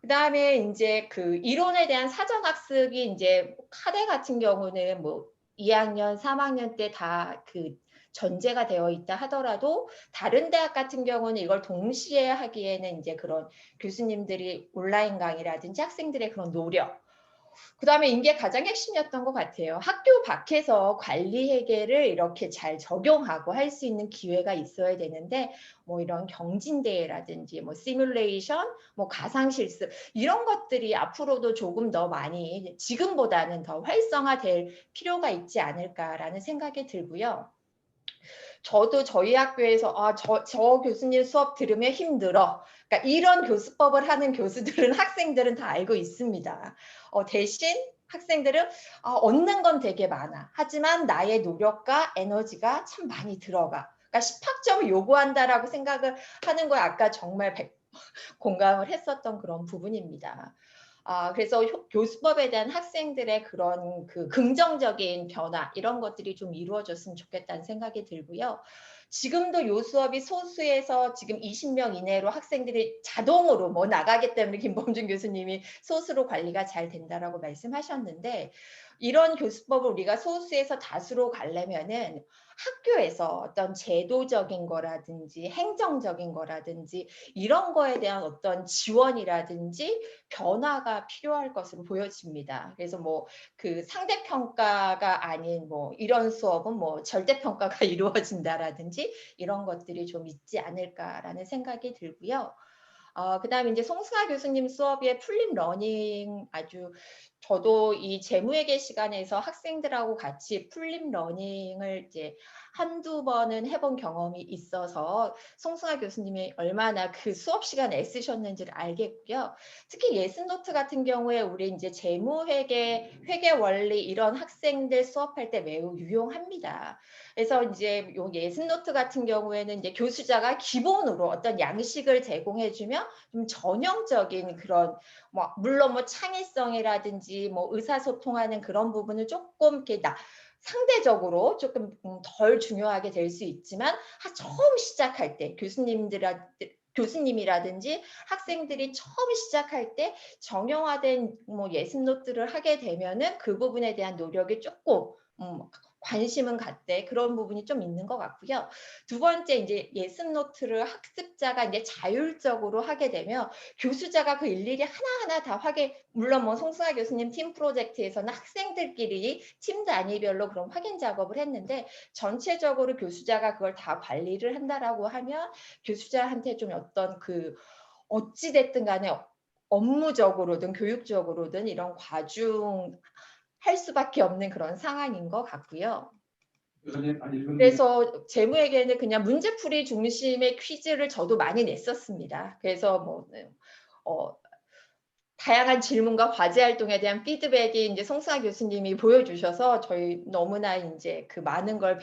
그다음에 이제 그 이론에 대한 사전 학습이 이제 카대 같은 경우는 뭐 2학년, 3학년 때 다 그 전제가 되어 있다 하더라도 다른 대학 같은 경우는 이걸 동시에 하기에는 이제 그런 교수님들이 온라인 강의라든지 학생들의 그런 노력 그다음에 이게 가장 핵심이었던 것 같아요. 학교 밖에서 관리 회계를 이렇게 잘 적용하고 할 수 있는 기회가 있어야 되는데 뭐 이런 경진대회라든지 뭐 시뮬레이션, 뭐 가상 실습 이런 것들이 앞으로도 조금 더 많이 지금보다는 더 활성화될 필요가 있지 않을까라는 생각이 들고요. 저도 저희 학교에서 저 교수님 수업 들으면 힘들어. 그러니까 이런 교수법을 하는 교수들은 학생들은 다 알고 있습니다. 대신 학생들은 얻는 건 되게 많아. 하지만 나의 노력과 에너지가 참 많이 들어가. 그러니까 10학점을 요구한다라고 생각을 하는 거에 아까 정말 공감을 했었던 그런 부분입니다. 그래서 교수법에 대한 학생들의 그런 그 긍정적인 변화 이런 것들이 좀 이루어졌으면 좋겠다는 생각이 들고요. 지금도 요수업이 소수에서 지금 20명 이내로 학생들이 자동으로 뭐 나가기 때문에 김범준 교수님이 소수로 관리가 잘 된다라고 말씀하셨는데 이런 교수법을 우리가 소수에서 다수로 가려면은 학교에서 어떤 제도적인 거라든지 행정적인 거라든지 이런 거에 대한 어떤 지원이라든지 변화가 필요할 것으로 보여집니다. 그래서 뭐 그 상대평가가 아닌 뭐 이런 수업은 뭐 절대평가가 이루어진다라든지 이런 것들이 좀 있지 않을까라는 생각이 들고요. 그다음에 이제 송승아 교수님 수업의 풀립 러닝 아주 저도 이 재무회계 시간에서 학생들하고 같이 풀립 러닝을 이제 한두 번은 해본 경험이 있어서 송승아 교수님이 얼마나 그 수업 시간에 애쓰셨는지를 알겠고요. 특히 예습노트 같은 경우에 우리 이제 재무회계, 회계 원리 이런 학생들 수업할 때 매우 유용합니다. 그래서 이제 요 예습노트 같은 경우에는 이제 교수자가 기본으로 어떤 양식을 제공해주면 좀 전형적인 그런 뭐 물론 뭐 창의성이라든지 뭐 의사소통하는 그런 부분을 조금 이렇게 상대적으로 조금 덜 중요하게 될 수 있지만 처음 시작할 때 교수님이라든지 학생들이 처음 시작할 때 정형화된 뭐 예습 노트를 하게 되면은 그 부분에 대한 노력이 조금 관심은 갖되 그런 부분이 좀 있는 것 같고요. 두 번째 이제 예습 노트를 학습자가 이제 자율적으로 하게 되면 교수자가 그 일일이 하나하나 다 물론 뭐 송승아 교수님 팀 프로젝트에서는 학생들끼리 팀 단위별로 그런 확인 작업을 했는데 전체적으로 교수자가 그걸 다 관리를 한다라고 하면 교수자한테 좀 어떤 그 어찌 됐든 간에 업무적으로든 교육적으로든 이런 할 수밖에 없는 그런 상황인 것 같고요. 그래서 재무회계는 그냥 문제풀이 중심의 퀴즈를 저도 많이 냈었습니다. 그래서 뭐 다양한 질문과 과제 활동에 대한 피드백이 이제 송승환 교수님이 보여주셔서 저희 너무나 이제 그 많은 걸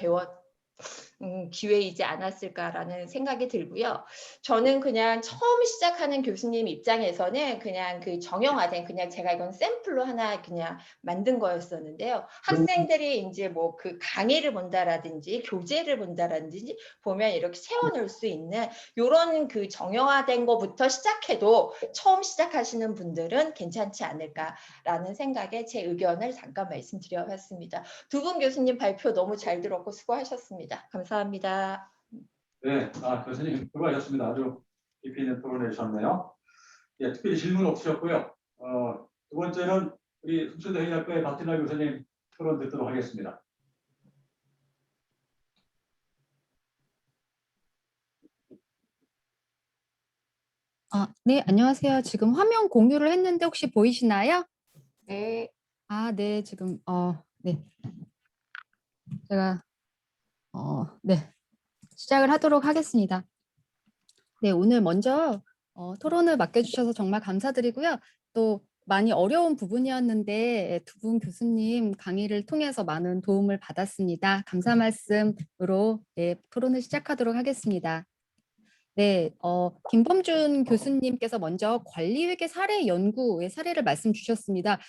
기회이지 않았을까라는 생각이 들고요. 저는 그냥 처음 시작하는 교수님 입장에서는 그냥 그 정형화된 그냥 제가 이건 샘플로 하나 그냥 만든 거였었는데요. 학생들이 이제 뭐 그 강의를 본다라든지 교재를 본다라든지 보면 이렇게 세워놓을 수 있는 이런 그 정형화된 거부터 시작해도 처음 시작하시는 분들은 괜찮지 않을까라는 생각에 제 의견을 잠깐 말씀드려봤습니다. 두 분 교수님 발표 너무 잘 들었고 수고하셨습니다. 감사합니다. 네, 교수님 수고하셨습니다. 아주 깊이 있는 토론해 주셨네요. 예, 특별히 질문 없으셨고요. 두 번째는 우리 숙소대학교의 박진아 교수님 토론 듣도록 하겠습니다. 네, 안녕하세요. 지금 화면 공유를 했는데 혹시 보이시나요? 네. 네, 지금 네. 제가 네. 시작을 하도록 하겠습니다. 네, 오늘 먼저 토론을 맡겨주셔서 정말 감사드리고요. 또 많이 어려운 부분이었는데 두 분 교수님 강의를 통해서 많은 도움을 받았습니다. 감사 말씀으로 토론을 시작하도록 하겠습니다. 네, 김범준 교수님께서 먼저 관리회계 사례 연구의 사례를 말씀 주셨습니다.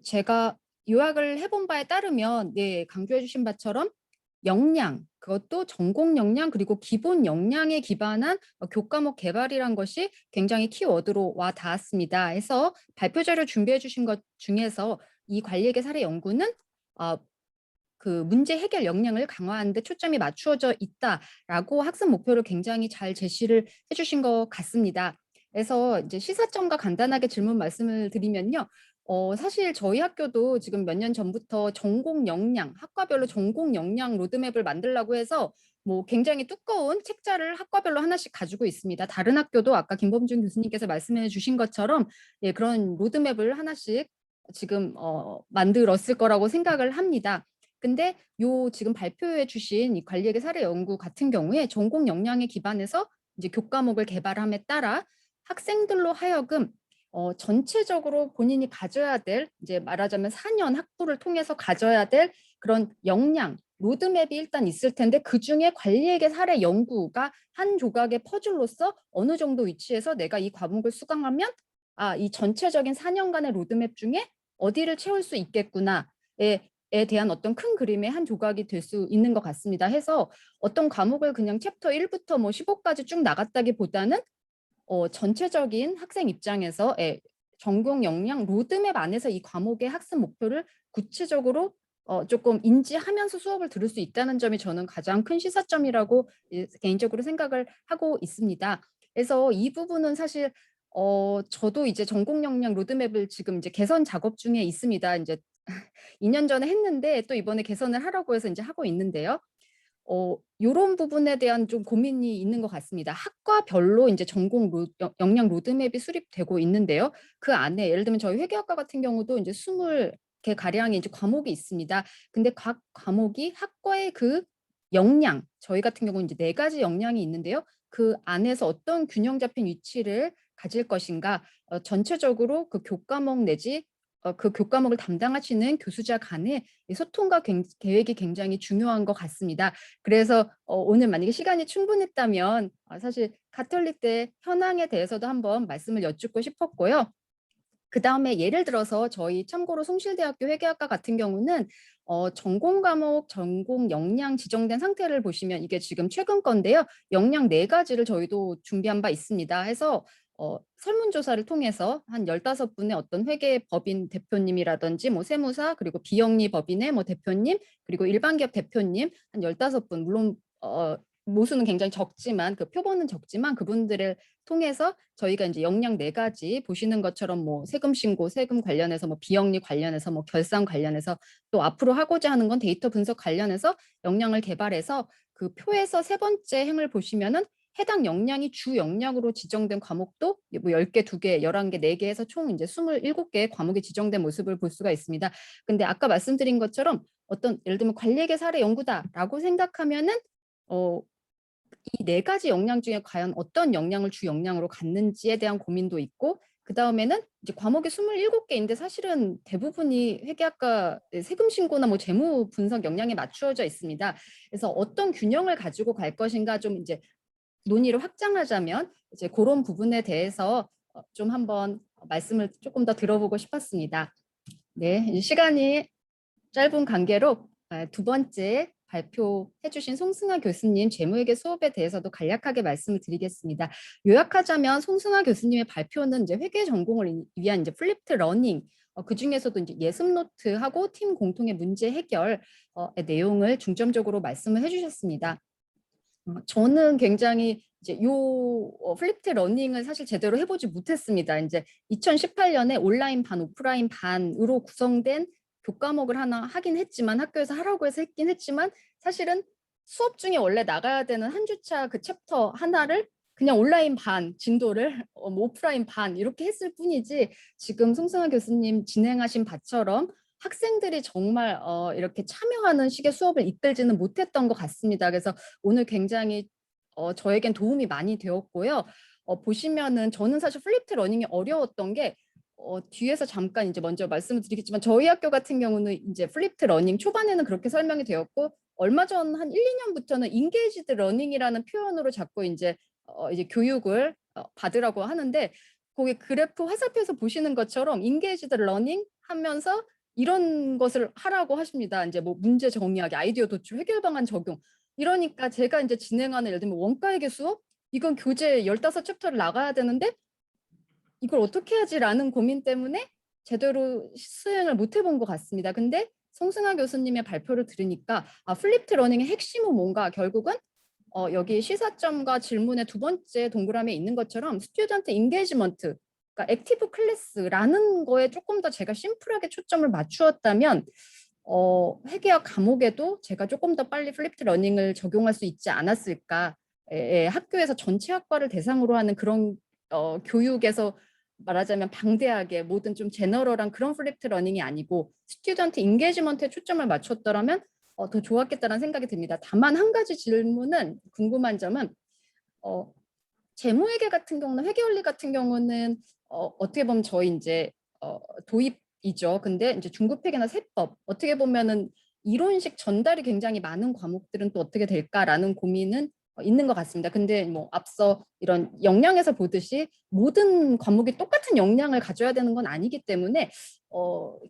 제가 요약을 해본 바에 따르면 강조해 주신 바처럼 역량, 그것도 전공 역량 그리고 기본 역량에 기반한 교과목 개발이란 것이 굉장히 키워드로 와 닿았습니다. 해서 발표 자료 준비해 주신 것 중에서 이 관리회계 사례 연구는 그 문제 해결 역량을 강화하는 데 초점이 맞추어져 있다라고 학습 목표를 굉장히 잘 제시를 해주신 것 같습니다. 그래서 이제 시사점과 간단하게 질문 말씀을 드리면요. 사실 저희 학교도 지금 몇 년 전부터 전공 역량, 학과별로 전공 역량 로드맵을 만들려고 해서 뭐 굉장히 두꺼운 책자를 학과별로 하나씩 가지고 있습니다. 다른 학교도 아까 김범준 교수님께서 말씀해 주신 것처럼 그런 로드맵을 하나씩 지금 만들었을 거라고 생각을 합니다. 근데 지금 발표해 주신 이 관리회계 사례 연구 같은 경우에 전공 역량에 기반해서 이제 교과목을 개발함에 따라 학생들로 하여금 전체적으로 본인이 가져야 될 이제 말하자면 4년 학부를 통해서 가져야 될 그런 역량, 로드맵이 일단 있을 텐데 그중에 관리회계 사례 연구가 한 조각의 퍼즐로서 어느 정도 위치에서 내가 이 과목을 수강하면 이 전체적인 4년간의 로드맵 중에 어디를 채울 수 있겠구나에 대한 어떤 큰 그림의 한 조각이 될 수 있는 것 같습니다. 해서 어떤 과목을 그냥 챕터 1부터 뭐 15까지 쭉 나갔다기보다는 전체적인 학생 입장에서 전공 역량 로드맵 안에서 이 과목의 학습 목표를 구체적으로 조금 인지하면서 수업을 들을 수 있다는 점이 저는 가장 큰 시사점이라고 개인적으로 생각을 하고 있습니다. 그래서 이 부분은 사실 저도 이제 전공 역량 로드맵을 지금 이제 개선 작업 중에 있습니다. 이제 2년 전에 했는데 또 이번에 개선을 하라고 해서 이제 하고 있는데요. 요런 부분에 대한 좀 고민이 있는 것 같습니다. 학과별로 이제 전공 역량 로드맵이 수립되고 있는데요. 그 안에 예를 들면 저희 회계학과 같은 경우도 이제 20개 가량의 이제 과목이 있습니다. 근데 각 과목이 학과의 그 역량, 저희 같은 경우는 이제 4가지 역량이 있는데요. 그 안에서 어떤 균형 잡힌 위치를 가질 것인가, 전체적으로 그 교과목 내지 그 교과목을 담당하시는 교수자 간의 소통과 계획이 굉장히 중요한 것 같습니다. 그래서 오늘 만약에 시간이 충분했다면 사실 가톨릭대 현황에 대해서도 한번 말씀을 여쭙고 싶었고요. 그 다음에 예를 들어서 저희 참고로 숭실대학교 회계학과 같은 경우는 전공 과목, 전공 역량 지정된 상태를 보시면 이게 지금 최근 건데요. 역량 4가지를 저희도 준비한 바 있습니다. 해서 설문조사를 통해서 한 15분의 어떤 회계법인 대표님이라든지 뭐 세무사 그리고 비영리 법인의 뭐 대표님 그리고 일반기업 대표님 한 15분 물론 모수는 굉장히 적지만 그 표본은 적지만 그분들을 통해서 저희가 이제 역량 4가지 보시는 것처럼 뭐 세금 신고, 세금 관련해서 뭐 비영리 관련해서 뭐 결산 관련해서 또 앞으로 하고자 하는 건 데이터 분석 관련해서 역량을 개발해서 그 표에서 3번째 행을 보시면은 해당 역량이 주 역량으로 지정된 과목도 뭐 10개, 2개, 11개, 4개 해서 총 이제 27개의 과목이 지정된 모습을 볼 수가 있습니다. 근데 아까 말씀드린 것처럼 어떤 예를 들면 관리회계 사례 연구다라고 생각하면은 이 4가지 역량 중에 과연 어떤 역량을 주 역량으로 갖는지에 대한 고민도 있고 그 다음에는 이제 과목이 27개인데 사실은 대부분이 회계학과 세금 신고나 뭐 재무 분석 역량에 맞추어져 있습니다. 그래서 어떤 균형을 가지고 갈 것인가 좀 이제 논의를 확장하자면 이제 그런 부분에 대해서 좀 한번 말씀을 조금 더 들어보고 싶었습니다. 네, 이제 시간이 짧은 관계로 두 번째 발표해 주신 송승아 교수님 재무회계 수업에 대해서도 간략하게 말씀을 드리겠습니다. 요약하자면 송승아 교수님의 발표는 이제 회계 전공을 위한 이제 플립트 러닝, 그 중에서도 이제 예습 노트하고 팀 공통의 문제 해결의 내용을 중점적으로 말씀을 해주셨습니다. 저는 굉장히 이제 플립트 러닝을 사실 제대로 해보지 못했습니다. 이제 2018년에 온라인 반, 오프라인 반으로 구성된 교과목을 하나 하긴 했지만 학교에서 하라고 해서 했긴 했지만 사실은 수업 중에 원래 나가야 되는 한 주차 그 챕터 하나를 그냥 온라인 반 진도를 뭐 오프라인 반 이렇게 했을 뿐이지 지금 송승아 교수님 진행하신 바처럼 학생들이 정말 이렇게 참여하는 식의 수업을 이끌지는 못했던 것 같습니다. 그래서 오늘 굉장히 저에겐 도움이 많이 되었고요. 보시면은 저는 사실 플립트 러닝이 어려웠던 게 뒤에서 잠깐 이제 먼저 말씀을 드리겠지만 저희 학교 같은 경우는 이제 플립트 러닝 초반에는 그렇게 설명이 되었고 얼마 전 한 1, 2년부터는 인게이지드 러닝이라는 표현으로 자꾸 이제 교육을 받으라고 하는데 거기 그래프 화살표에서 보시는 것처럼 인게이지드 러닝 하면서 이런 것을 하라고 하십니다. 이제 뭐 문제 정리하기, 아이디어 도출, 해결 방안 적용. 이러니까 제가 이제 진행하는 예를 들면 원가회계 수업 이건 교재 15챕터를 나가야 되는데 이걸 어떻게 하지라는 고민 때문에 제대로 수행을 못 해본 것 같습니다. 근데 송승아 교수님의 발표를 들으니까 플립트 러닝의 핵심은 뭔가 결국은 여기 시사점과 질문의 두 번째 동그라미에 있는 것처럼 스튜던트 인게이지먼트, 그러니까 액티브 클래스라는 거에 조금 더 제가 심플하게 초점을 맞추었다면 회계학 과목에도 제가 조금 더 빨리 플립트 러닝을 적용할 수 있지 않았을까. 학교에서 전체 학과를 대상으로 하는 그런 교육에서 말하자면 방대하게 모든 좀 제너럴한 그런 플립트 러닝이 아니고 스튜던트 인게이지먼트에 초점을 맞췄더라면 더 좋았겠다는 생각이 듭니다. 다만 한 가지 질문은 궁금한 점은 재무회계 같은 경우는 회계원리 같은 경우는 어떻게 보면 저희 이제 도입이죠. 근데 이제 중급회계나 세법 어떻게 보면은 이론식 전달이 굉장히 많은 과목들은 또 어떻게 될까라는 고민은 있는 것 같습니다. 근데 뭐 앞서 이런 역량에서 보듯이 모든 과목이 똑같은 역량을 가져야 되는 건 아니기 때문에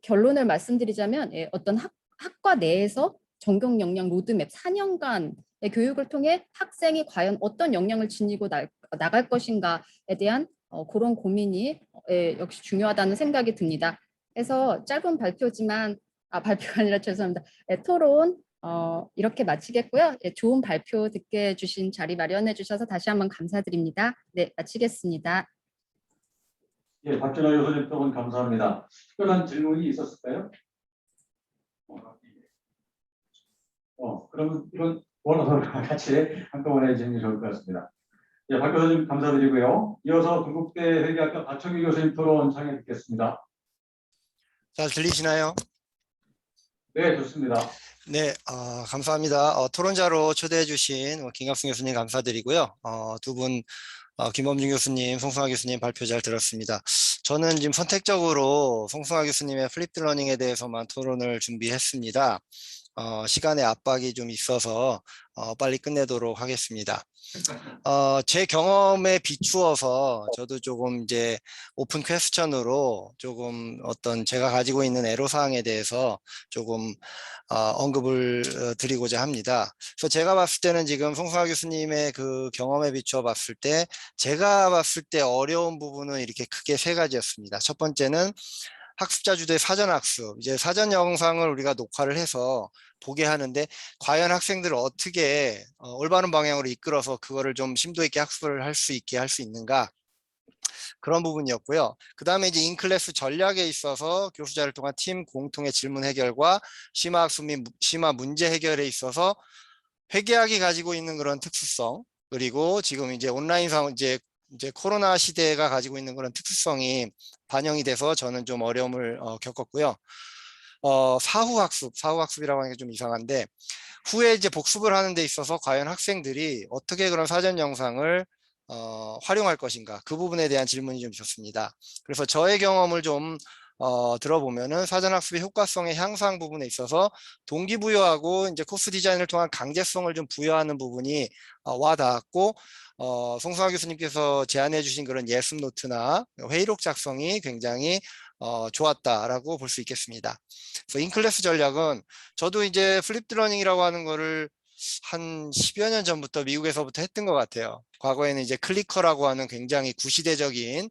결론을 말씀드리자면 어떤 학과 내에서 전공 역량 로드맵 4년간의 교육을 통해 학생이 과연 어떤 역량을 지니고 나갈 것인가에 대한 그런 고민이 역시 중요하다는 생각이 듭니다. 그래서 짧은 발표지만 발표가 아니라 죄송합니다. 토론 이렇게 마치겠고요. 좋은 발표 듣게 해주신 자리 마련해 주셔서 다시 한번 감사드립니다. 네, 마치겠습니다. 예, 박준호 교수님 또한 감사합니다. 특별한 질문이 있었을까요? 그러면 이런 원어서랑 같이 한꺼번에 질문이 좋을 것 같습니다. 예, 박 교수님 감사드리고요. 이어서 건국대 회계학과 박철규 교수님 토론 청해 듣겠습니다. 잘 들리시나요? 네, 좋습니다. 네, 감사합니다. 토론자로 초대해 주신 김갑승 교수님 감사드리고요. 두 분 김범준 교수님, 송승아 교수님 발표 잘 들었습니다. 저는 지금 선택적으로 송승아 교수님의 플립드 러닝에 대해서만 토론을 준비했습니다. 시간의 압박이 좀 있어서 빨리 끝내도록 하겠습니다. 제 경험에 비추어서 저도 조금 이제 오픈 퀘스천으로 조금 어떤 제가 가지고 있는 애로사항에 대해서 조금 언급을 드리고자 합니다. 그래서 제가 봤을 때는 지금 송승아 교수님의 그 경험에 비추어 봤을 때 제가 봤을 때 어려운 부분은 이렇게 크게 세 가지였습니다. 첫 번째는 학습자 주도의 사전 학습, 이제 사전 영상을 우리가 녹화를 해서 보게 하는데 과연 학생들을 어떻게 올바른 방향으로 이끌어서 그거를 좀 심도 있게 학습을 할 수 있게 할 수 있는가, 그런 부분이었고요. 그 다음에 이제 인클래스 전략에 있어서 교수자를 통한 팀 공통의 질문 해결과 심화 학습 및 심화 문제 해결에 있어서 회계학이 가지고 있는 그런 특수성, 그리고 지금 이제 온라인상 이제 코로나 시대가 가지고 있는 그런 특수성이 반영이 돼서 저는 좀 어려움을 겪었고요. 사후학습이라고 하는 게 좀 이상한데, 후에 이제 복습을 하는 데 있어서 과연 학생들이 어떻게 그런 사전 영상을 활용할 것인가, 그 부분에 대한 질문이 좀 있었습니다. 그래서 저의 경험을 좀 들어보면은 사전학습의 효과성의 향상 부분에 있어서 동기부여하고 이제 코스 디자인을 통한 강제성을 좀 부여하는 부분이 와닿았고, 송승환 교수님께서 제안해 주신 그런 예습 노트나 회의록 작성이 굉장히 좋았다라고 볼 수 있겠습니다. 그래서 인클래스 전략은 저도 이제 플립드 러닝이라고 하는 거를 한 10여 년 전부터 미국에서부터 했던 것 같아요. 과거에는 이제 클리커라고 하는 굉장히 구시대적인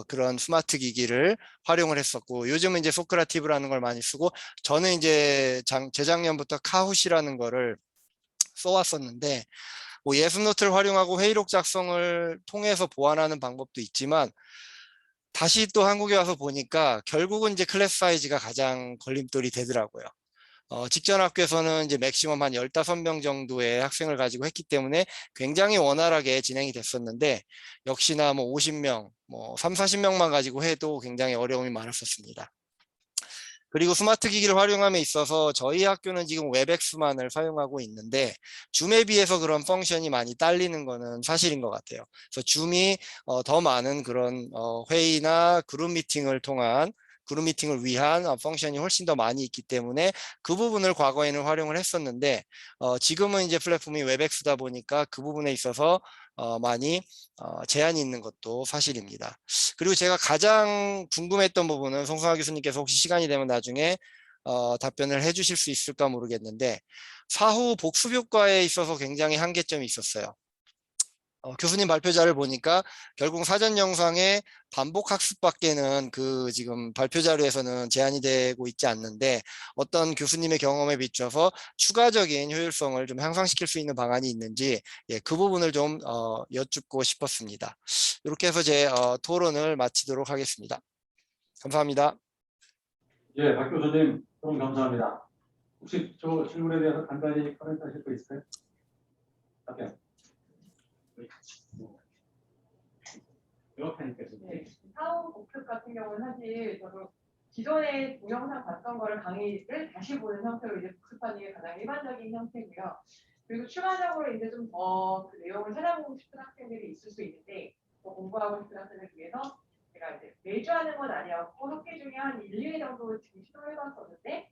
그런 스마트 기기를 활용을 했었고, 요즘은 이제 소크라티브라는 걸 많이 쓰고, 저는 이제 재작년부터 카훗이라는 거를 써왔었는데, 뭐 예습 노트를 활용하고 회의록 작성을 통해서 보완하는 방법도 있지만, 다시 또 한국에 와서 보니까 결국은 이제 클래스 사이즈가 가장 걸림돌이 되더라고요. 직전 학교에서는 이제 맥시멈 한 15명 정도의 학생을 가지고 했기 때문에 굉장히 원활하게 진행이 됐었는데, 역시나 뭐 50명, 뭐 3, 40명만 가지고 해도 굉장히 어려움이 많았었습니다. 그리고 스마트 기기를 활용함에 있어서 저희 학교는 지금 웹엑스만을 사용하고 있는데, 줌에 비해서 그런 펑션이 많이 딸리는 거는 사실인 것 같아요. 그래서 줌이 더 많은 그런 회의나 그룹 미팅을 위한 펑션이 훨씬 더 많이 있기 때문에 그 부분을 과거에는 활용을 했었는데, 지금은 이제 플랫폼이 웹엑스다 보니까 그 부분에 있어서 많이 제한이 있는 것도 사실입니다. 그리고 제가 가장 궁금했던 부분은, 송승환 교수님께서 혹시 시간이 되면 나중에 답변을 해주실 수 있을까 모르겠는데, 사후 복습 효과에 있어서 굉장히 한계점이 있었어요. 교수님 발표자를 보니까 결국 사전 영상의 반복 학습밖에는 그 지금 발표 자료에서는 제한이 되고 있지 않는데, 어떤 교수님의 경험에 비춰서 추가적인 효율성을 좀 향상시킬 수 있는 방안이 있는지, 그 부분을 좀 여쭙고 싶었습니다. 이렇게 해서 제 토론을 마치도록 하겠습니다. 감사합니다. 예, 박 교수님 너무 감사합니다. 혹시 저 질문에 대해서 간단히 코멘트하실 거 있어요? 답변. 네, 사후 복습 같은 경우는 사실 저도 기존에 동영상 봤던 거를 강의를 다시 보는 형태로 이제 복습하는 게 가장 일반적인 형태고요. 그리고 추가적으로 이제 좀 더 그 내용을 찾아보고 싶은 학생들이 있을 수 있는데, 더 공부하고 싶은 학생을 위해서 제가 이제 매주 하는 건 아니었고 학기 중에 한 1, 2회 정도 지금 시도해봤었는데,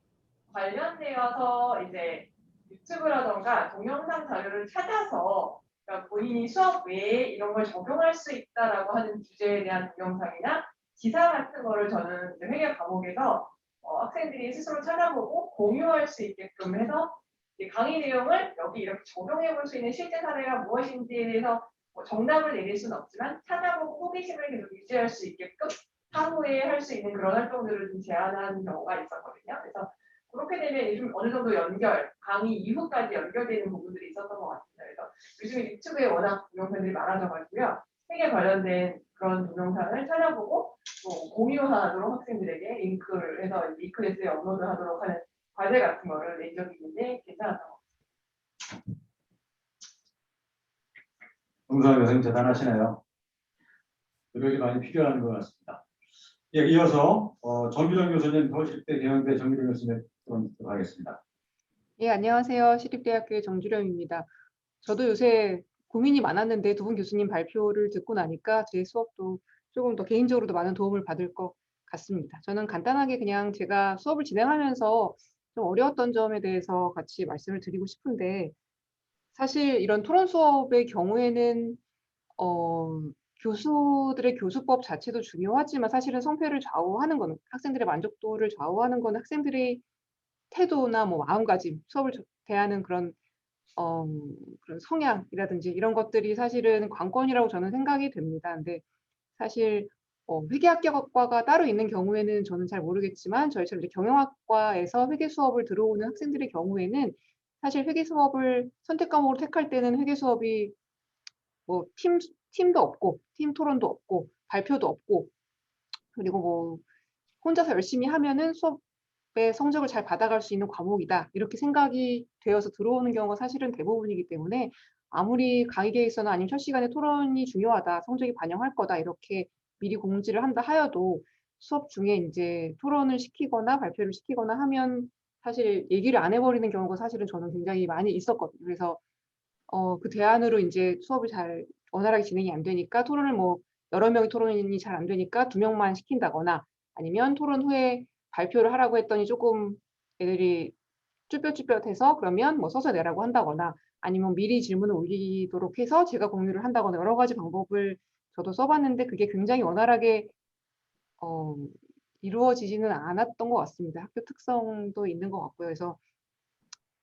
관련되어서 이제 유튜브라던가 동영상 자료를 찾아서, 그러니까 본인이 수업 외에 이런 걸 적용할 수 있다라고 하는 주제에 대한 동영상이나 기사 같은 거를 저는 이제 회계 과목에서 학생들이 스스로 찾아보고 공유할 수 있게끔 해서 강의 내용을 여기 이렇게 적용해 볼 수 있는 실제 사례가 무엇인지에 대해서 뭐 정답을 내릴 수는 없지만 찾아보고 호기심을 계속 유지할 수 있게끔 향후에 할 수 있는 그런 활동들을 좀 제안한 경우가 있었거든요. 그래서 그렇게 되면 요즘 어느 정도 강의 이후까지 연결되는 부분들이 있었던 것 같습니다. 그래서 요즘에 유튜브에 워낙 동영상들이 많아져가지고요. 세계 관련된 그런 동영상을 찾아보고 또 공유하도록 학생들에게 링크를 해서 리크레스에 업로드하도록 하는 과제 같은 거를 낸 적이 있는데 괜찮았던 것 같습니다. 송승환 교수님 대단하시네요. 노력이 많이 필요한 것 같습니다. 예, 이어서 정규정 교수님, 서울시립대 경영대 정규정 교수님 들어보도록 하겠습니다. 예, 안녕하세요. 시립대학교의 정주령입니다. 저도 요새 고민이 많았는데 두 분 교수님 발표를 듣고 나니까 제 수업도 조금 더 개인적으로도 많은 도움을 받을 것 같습니다. 저는 간단하게 그냥 제가 수업을 진행하면서 좀 어려웠던 점에 대해서 같이 말씀을 드리고 싶은데, 사실 이런 토론 수업의 경우에는 교수들의 교수법 자체도 중요하지만 사실은 성패를 좌우하는 거는, 학생들의 만족도를 좌우하는 건 학생들의 태도나 뭐 마음가짐, 수업을 대하는 그런 그런 성향이라든지 이런 것들이 사실은 관건이라고 저는 생각이 됩니다. 근데 사실 회계학과가 따로 있는 경우에는 저는 잘 모르겠지만, 저희처럼 이제 경영학과에서 회계 수업을 들어오는 학생들의 경우에는 사실 회계 수업을 선택 과목으로 택할 때는 회계 수업이 뭐 팀도 없고 팀 토론도 없고 발표도 없고, 그리고 뭐 혼자서 열심히 하면은 수업의 성적을 잘 받아갈 수 있는 과목이다, 이렇게 생각이 되어서 들어오는 경우가 사실은 대부분이기 때문에, 아무리 강의 계획서나 아니면 첫 시간에 토론이 중요하다, 성적이 반영할 거다, 이렇게 미리 공지를 한다 하여도 수업 중에 이제 토론을 시키거나 발표를 시키거나 하면 사실 얘기를 안 해버리는 경우가 사실은 저는 굉장히 많이 있었거든요. 그래서 그 대안으로 이제 수업을 잘 원활하게 진행이 안 되니까 토론을 뭐 여러 명이 토론이 잘 안 되니까 2명만 시킨다거나 아니면 토론 후에 발표를 하라고 했더니 조금 애들이 쭈뼛쭈뼛해서 그러면 뭐 써서 내라고 한다거나 아니면 미리 질문을 올리도록 해서 제가 공유를 한다거나 여러 가지 방법을 저도 써봤는데 그게 굉장히 원활하게 이루어지지는 않았던 것 같습니다. 학교 특성도 있는 것 같고요. 그래서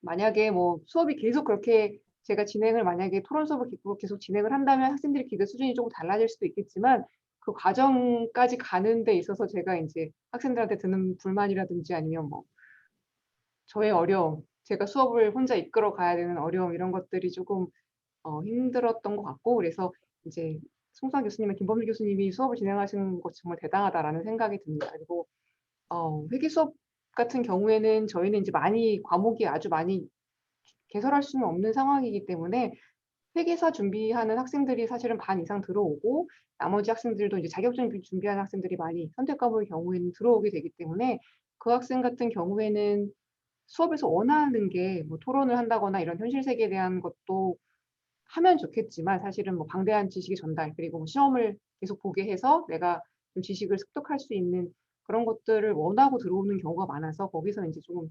만약에 뭐 수업이 계속 그렇게 제가 진행을 만약에 토론 수업을 계속 진행을 한다면 학생들의 기대 수준이 조금 달라질 수도 있겠지만 그 과정까지 가는 데 있어서 제가 이제 학생들한테 드는 불만이라든지 아니면 뭐 저의 어려움, 제가 수업을 혼자 이끌어 가야 되는 어려움 이런 것들이 조금 힘들었던 것 같고 그래서 이제 송수환 교수님과 김범일 교수님이 수업을 진행하시는 것 정말 대단하다라는 생각이 듭니다. 그리고 회계 수업 같은 경우에는 저희는 이제 과목이 아주 많이 개설할 수는 없는 상황이기 때문에 회계사 준비하는 학생들이 사실은 반 이상 들어오고 나머지 학생들도 이제 자격증 준비하는 학생들이 많이 선택 과목의 경우에는 들어오게 되기 때문에 그 학생 같은 경우에는 수업에서 원하는 게 뭐 토론을 한다거나 이런 현실 세계에 대한 것도 하면 좋겠지만 사실은 뭐 방대한 지식의 전달 그리고 뭐 시험을 계속 보게 해서 내가 좀 지식을 습득할 수 있는 그런 것들을 원하고 들어오는 경우가 많아서 거기서 이제 조금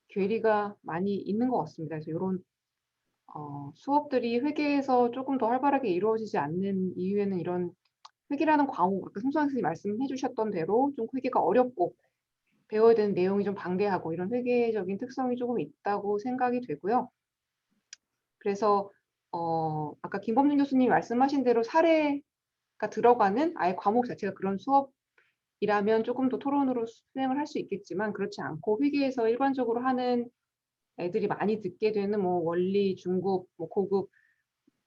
괴리가 많이 있는 것 같습니다. 그래서 이런 수업들이 회계에서 조금 더 활발하게 이루어지지 않는 이유에는 이런 회계라는 과목, 아까 송수환 선생님이 말씀해 주셨던 대로 좀 회계가 어렵고 배워야 되는 내용이 좀 방대하고 이런 회계적인 특성이 조금 있다고 생각이 되고요. 그래서 아까 김범준 교수님이 말씀하신 대로 사례가 들어가는 아예 과목 자체가 그런 수업이라면 조금 더 토론으로 수행을 할 수 있겠지만 그렇지 않고 회계에서 일반적으로 하는 애들이 많이 듣게 되는 뭐 원리, 중급, 뭐 고급,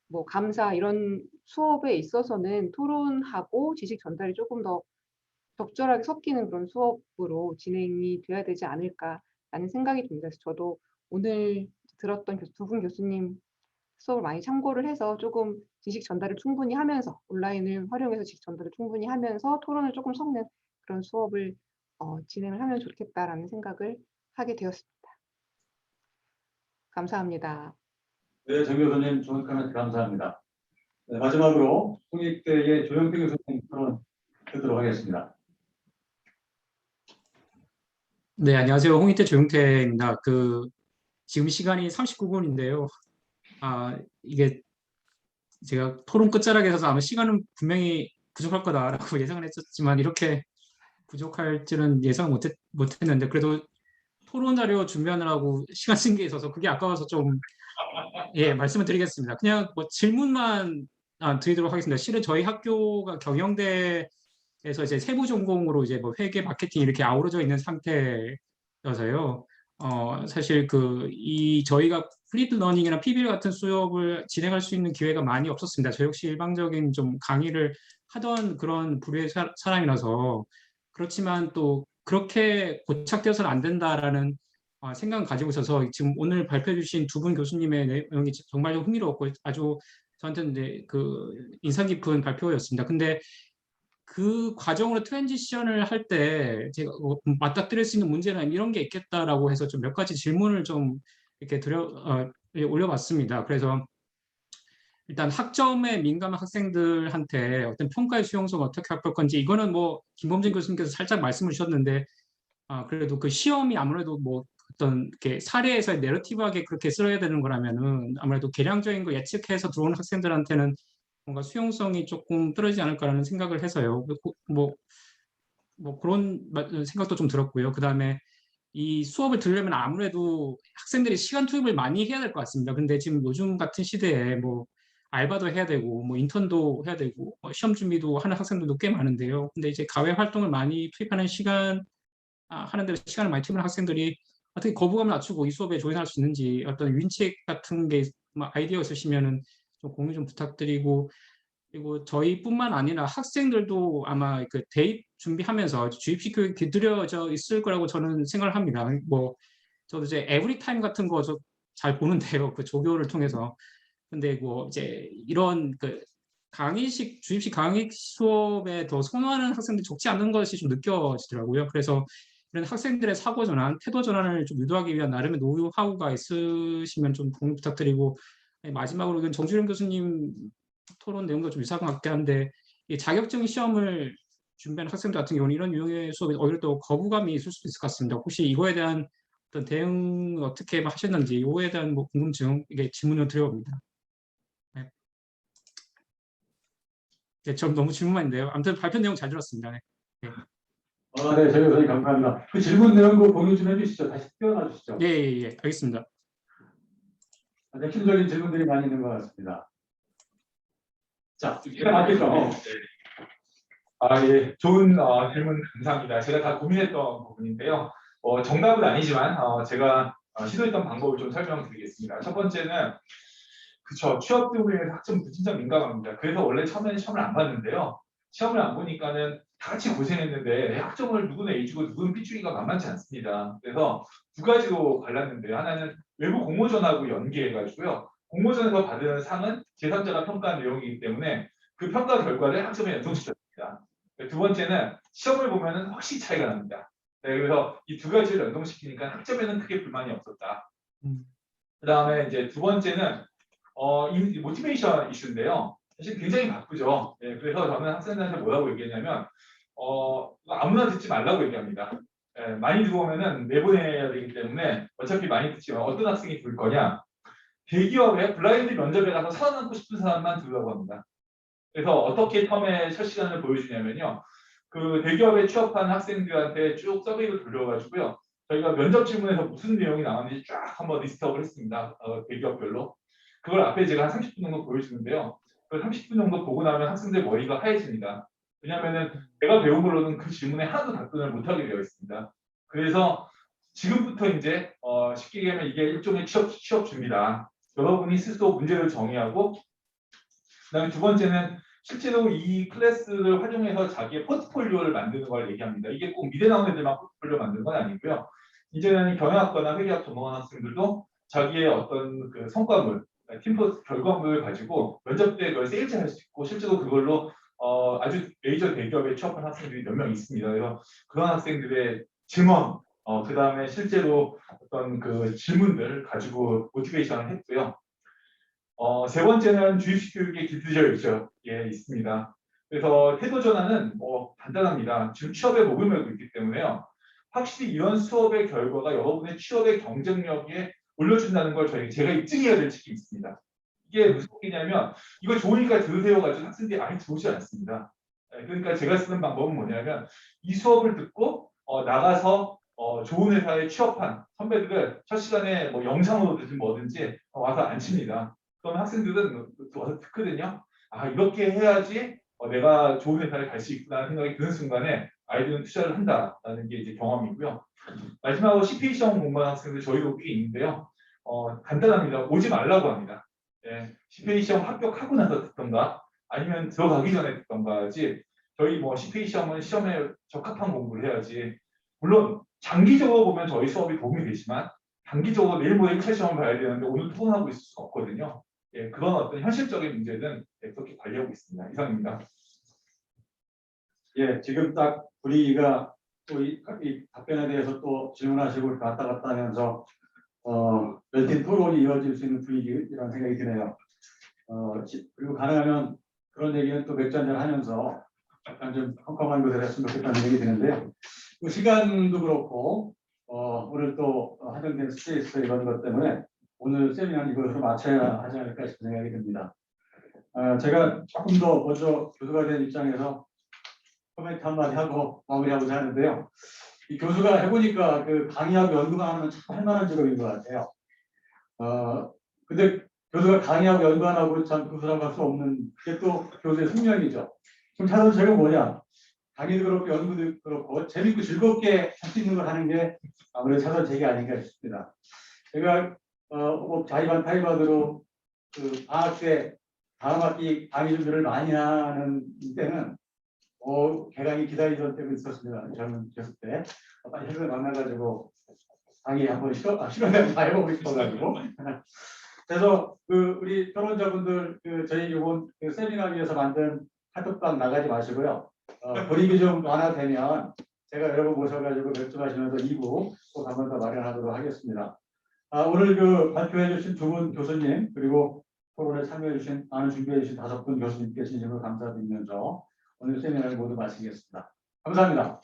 뭐 감사 이런 수업에 있어서는 토론하고 지식 전달이 조금 더 적절하게 섞이는 그런 수업으로 진행이 돼야 되지 않을까라는 생각이 듭니다. 그래서 저도 오늘 들었던 두 분 교수님 수업을 많이 참고를 해서 조금 지식 전달을 충분히 하면서 온라인을 활용해서 지식 전달을 충분히 하면서 토론을 조금 섞는 그런 수업을 진행을 하면 좋겠다라는 생각을 하게 되었습니다. 감사합니다. 네, 정 교수님 좋은 코멘트 감사합니다. 네, 마지막으로 홍익대의 조영태 교수님 토론 듣도록 하겠습니다. 네, 안녕하세요. 홍익대 조용태입니다. 지금 시간이 39분인데요. 이게 제가 토론 끝자락에서 아마 시간은 분명히 부족할 거다라고 예상을 했었지만 이렇게 부족할 줄은 예상 못했는데 그래도 토론 자료 준비하느라고 시간 쓴 게 있어서 그게 아까워서 좀 말씀을 드리겠습니다. 그냥 뭐 질문만 드리도록 하겠습니다. 실은 저희 학교가 경영대에서 이제 세부 전공으로 이제 뭐 회계, 마케팅 이렇게 아우러져 있는 상태여서요. 사실 저희가 플리드 러닝이나 PBL 같은 수업을 진행할 수 있는 기회가 많이 없었습니다. 저 역시 일방적인 좀 강의를 하던 그런 부류의 사람이라서 그렇지만 또 그렇게 고착되어서는 안 된다라는 생각을 가지고 있어서 지금 오늘 발표해 주신 두 분 교수님의 내용이 정말 흥미로웠고 아주 저한테는 이제 인상 깊은 발표였습니다. 근데 그 과정으로 트랜지션을 할 때 제가 맞닥뜨릴 수 있는 문제는 이런 게 있겠다라고 해서 좀 몇 가지 질문을 좀 이렇게 올려봤습니다. 그래서 일단 학점에 민감한 학생들한테 어떤 평가의 수용성을 어떻게 할 건지 이거는 뭐 김범진 교수님께서 살짝 말씀을 주셨는데 그래도 그 시험이 아무래도 뭐 어떤 이렇게 사례에서 내러티브하게 그렇게 쓸어야 되는 거라면은 아무래도 계량적인 거 예측해서 들어오는 학생들한테는 뭔가 수용성이 조금 떨어지지 않을까라는 생각을 해서요. 뭐 그런 생각도 좀 들었고요. 그 다음에 이 수업을 들으려면 아무래도 학생들이 시간 투입을 많이 해야 될 것 같습니다. 근데 지금 요즘 같은 시대에 뭐 알바도 해야 되고 뭐 인턴도 해야 되고 시험 준비도 하는 학생들도 꽤 많은데요. 근데 이제 가외 활동을 많이 투입하는 하는데 시간을 많이 투입하는 학생들이 어떻게 거부감을 낮추고 이 수업에 조인할 수 있는지 어떤 윈책 같은 게 아이디어 있으시면은 좀 공유 좀 부탁드리고 그리고 저희뿐만 아니라 학생들도 아마 그 대입 준비하면서 주입식 교육이 길들여져 있을 거라고 저는 생각을 합니다. 뭐 저도 이제 에브리타임 같은 거 저 잘 보는데요. 그 조교를 통해서. 근데 뭐 이제 이런 강의식 주입식 강의 수업에 더 선호하는 학생들이 적지 않은 것이 좀 느껴지더라고요. 그래서 이런 학생들의 사고 전환, 태도 전환을 좀 유도하기 위한 나름의 노하우가 있으시면 좀 공유 부탁드리고 마지막으로 정주영 교수님 토론 내용도 좀 유사한 것 같긴 한데 이 자격증 시험을 준비하는 학생들 같은 경우는 이런 유형의 수업에 오히려 또 거부감이 있을 수도 있을 것 같습니다. 혹시 이거에 대한 어떤 대응 어떻게 하셨는지 이거에 대한 뭐 궁금증 이게 질문을 드려봅니다. 네. 네, 좀 너무 질문만인데요. 아무튼 발표 내용 잘 들었습니다. 네. 네. 네, 저희 선생님 감사합니다. 그 질문 내용 공유 좀 해주시죠. 다시 띄워놔 주시죠. 예, 알겠습니다. 핵심적인 질문들이 많이 있는 것 같습니다. 자, 기가 막히죠. 예, 좋은 질문 감사합니다. 제가 다 고민했던 부분인데요. 정답은 아니지만 제가 시도했던 방법을 좀 설명드리겠습니다. 첫 번째는 그쵸, 취업 때문에 학점 진짜 민감합니다. 그래서 원래 처음에는 시험을 안 봤는데요. 시험을 안 보니까는 다 같이 고생했는데 학점을 누구는 A주고 누구는 B주기가 만만치 않습니다. 그래서 두 가지로 갈랐는데요. 하나는 외부 공모전하고 연계해가지고요. 공모전에서 받은 상은 제3자가 평가한 내용이기 때문에 그 평가 결과를 학점에 연동시켰습니다. 두 번째는 시험을 보면은 확실히 차이가 납니다. 네, 그래서 이 두 가지를 연동시키니까 학점에는 크게 불만이 없었다. 그 다음에 이제 두 번째는 이 모티베이션 이슈인데요. 사실 굉장히 바쁘죠. 네, 그래서 저는 학생들한테 뭐라고 얘기했냐면 아무나 듣지 말라고 얘기합니다. 네, 많이 들어오면은 내보내야 되기 때문에 어차피 많이 듣지만 어떤 학생이 들을 거냐. 대기업에 블라인드 면접에 가서 살아남고 싶은 사람만 들으라고 합니다. 그래서 어떻게 텀의 첫 시간을 보여주냐면요. 그 대기업에 취업한 학생들한테 쭉 서베이를 돌려가지고요. 저희가 면접 질문에서 무슨 내용이 나왔는지 쫙 한번 리스트업을 했습니다. 대기업별로. 그걸 앞에 제가 한 30분 정도 보여주는데요. 그 30분 정도 보고 나면 학생들 머리가 하얘집니다. 왜냐하면은 내가 배운 걸로는 그 질문에 하나도 답변을 못하게 되어 있습니다. 그래서 지금부터 이제 쉽게 얘기하면 이게 일종의 취업 준비다. 여러분이 스스로 문제를 정의하고 그다음에 두 번째는 실제로 이 클래스를 활용해서 자기의 포트폴리오를 만드는 걸 얘기합니다. 이게 꼭 미대 나온 애들만 포트폴리오 만드는 건 아니고요. 이제는 경영학과나 회계학 전공한 학생들도 자기의 어떤 그 성과물, 팀포스 결과물을 가지고 면접 때 그걸 세일즈할 수 있고 실제로 그걸로 아주 메이저 대기업에 취업한 학생들이 몇 명 있습니다. 그래서 그런 학생들의 증언, 그 다음에 실제로 어떤 그 질문들 가지고 모티베이션을 했고요. 세 번째는 주입식 교육의 기술적에 있습니다. 그래서 태도 전환은 간단합니다. 지금 취업에 목을 메고 있기 때문에요. 확실히 이런 수업의 결과가 여러분의 취업의 경쟁력에 올려준다는 걸 제가 입증해야 될 책이 있습니다. 이게 무슨 얘기냐면 이거 좋으니까 들으세요 가지고 학생들이 아예 들어오지 않습니다. 그러니까 제가 쓰는 방법은 뭐냐면 이 수업을 듣고 나가서 좋은 회사에 취업한 선배들을 첫 시간에 뭐 영상으로 듣든 뭐든지 와서 앉힙니다. 그럼 학생들은 와서 듣거든요. 아, 이렇게 해야지 내가 좋은 회사에 갈 수 있구나 생각이 드는 순간에 아이들은 투자를 한다라는 게 이제 경험이고요. 마지막으로 CPA 시험 공부하는 학생들 저희도 꽤 있는데요. 간단합니다. 오지 말라고 합니다. CPA 시험 합격하고 나서 듣던가 아니면 들어가기 전에 듣던가 하지 저희 뭐 CPA 시험은 시험에 적합한 공부를 해야지. 물론 장기적으로 보면 저희 수업이 도움이 되지만 단기적으로 내일 모레 1차 시험을 봐야 되는데 오늘 토론하고 있을 수가 없거든요. 그런 어떤 현실적인 문제는 그렇게 관리하고 있습니다. 이상입니다. 지금 딱 분위기가 또 이 답변에 대해서 또 질문하시고 왔다 갔다 하면서 열띤 토론이 이어질 수 있는 분위기라는 생각이 드네요. 그리고 가능하면 그런 얘기는 또 맥주 한잔 하면서 약간 좀 컴컴한 것을 했으면 좋겠다는 생각이 드는데요. 시간도 그렇고 오늘 또 한정된 스트레스 이런 것 때문에 오늘 세미나는 이것으로 마쳐야 하지 않을까 싶은 생각이 듭니다. 제가 조금 더 먼저 교수가 된 입장에서 코멘트 한마디 하고 마무리하고자 하는데요. 이 교수가 해보니까 그 강의하고 연구만 하면 참 할만한 직업인 것 같아요. 근데 교수가 강의하고 연구 안 하고 참 교수라고 할 수 없는 그게 또 교수의 숙명이죠. 그럼 차선책은 뭐냐? 강의도 그렇고 연구도 그렇고 재밌고 즐겁게 할 수 있는 걸 하는 게 아무래도 차선책이 아닌가 싶습니다. 제가 자의반 타의반으로 그 방학 때 다음 학기 강의 준비를 많이 하는 때는 개강이 기다리던 때가 있었습니다. 젊은 교수 때 빨리 해서 만나가지고 강의 한번 실험해 해보고 싶어가지고 그래서 우리 토론자분들 저희 이번 세미나 위해서 만든 카톡방 나가지 마시고요. 분위기 좀 완화되면 제가 여러분 모셔가지고 맥주 마시면서 2부 꼭 한 번 더 마련하도록 하겠습니다. 오늘 발표해 주신 두 분 교수님 그리고 토론에 참여해주신, 준비해주신 5분 교수님께 진심으로 감사드리면서 오늘 세미나를 모두 마치겠습니다. 감사합니다.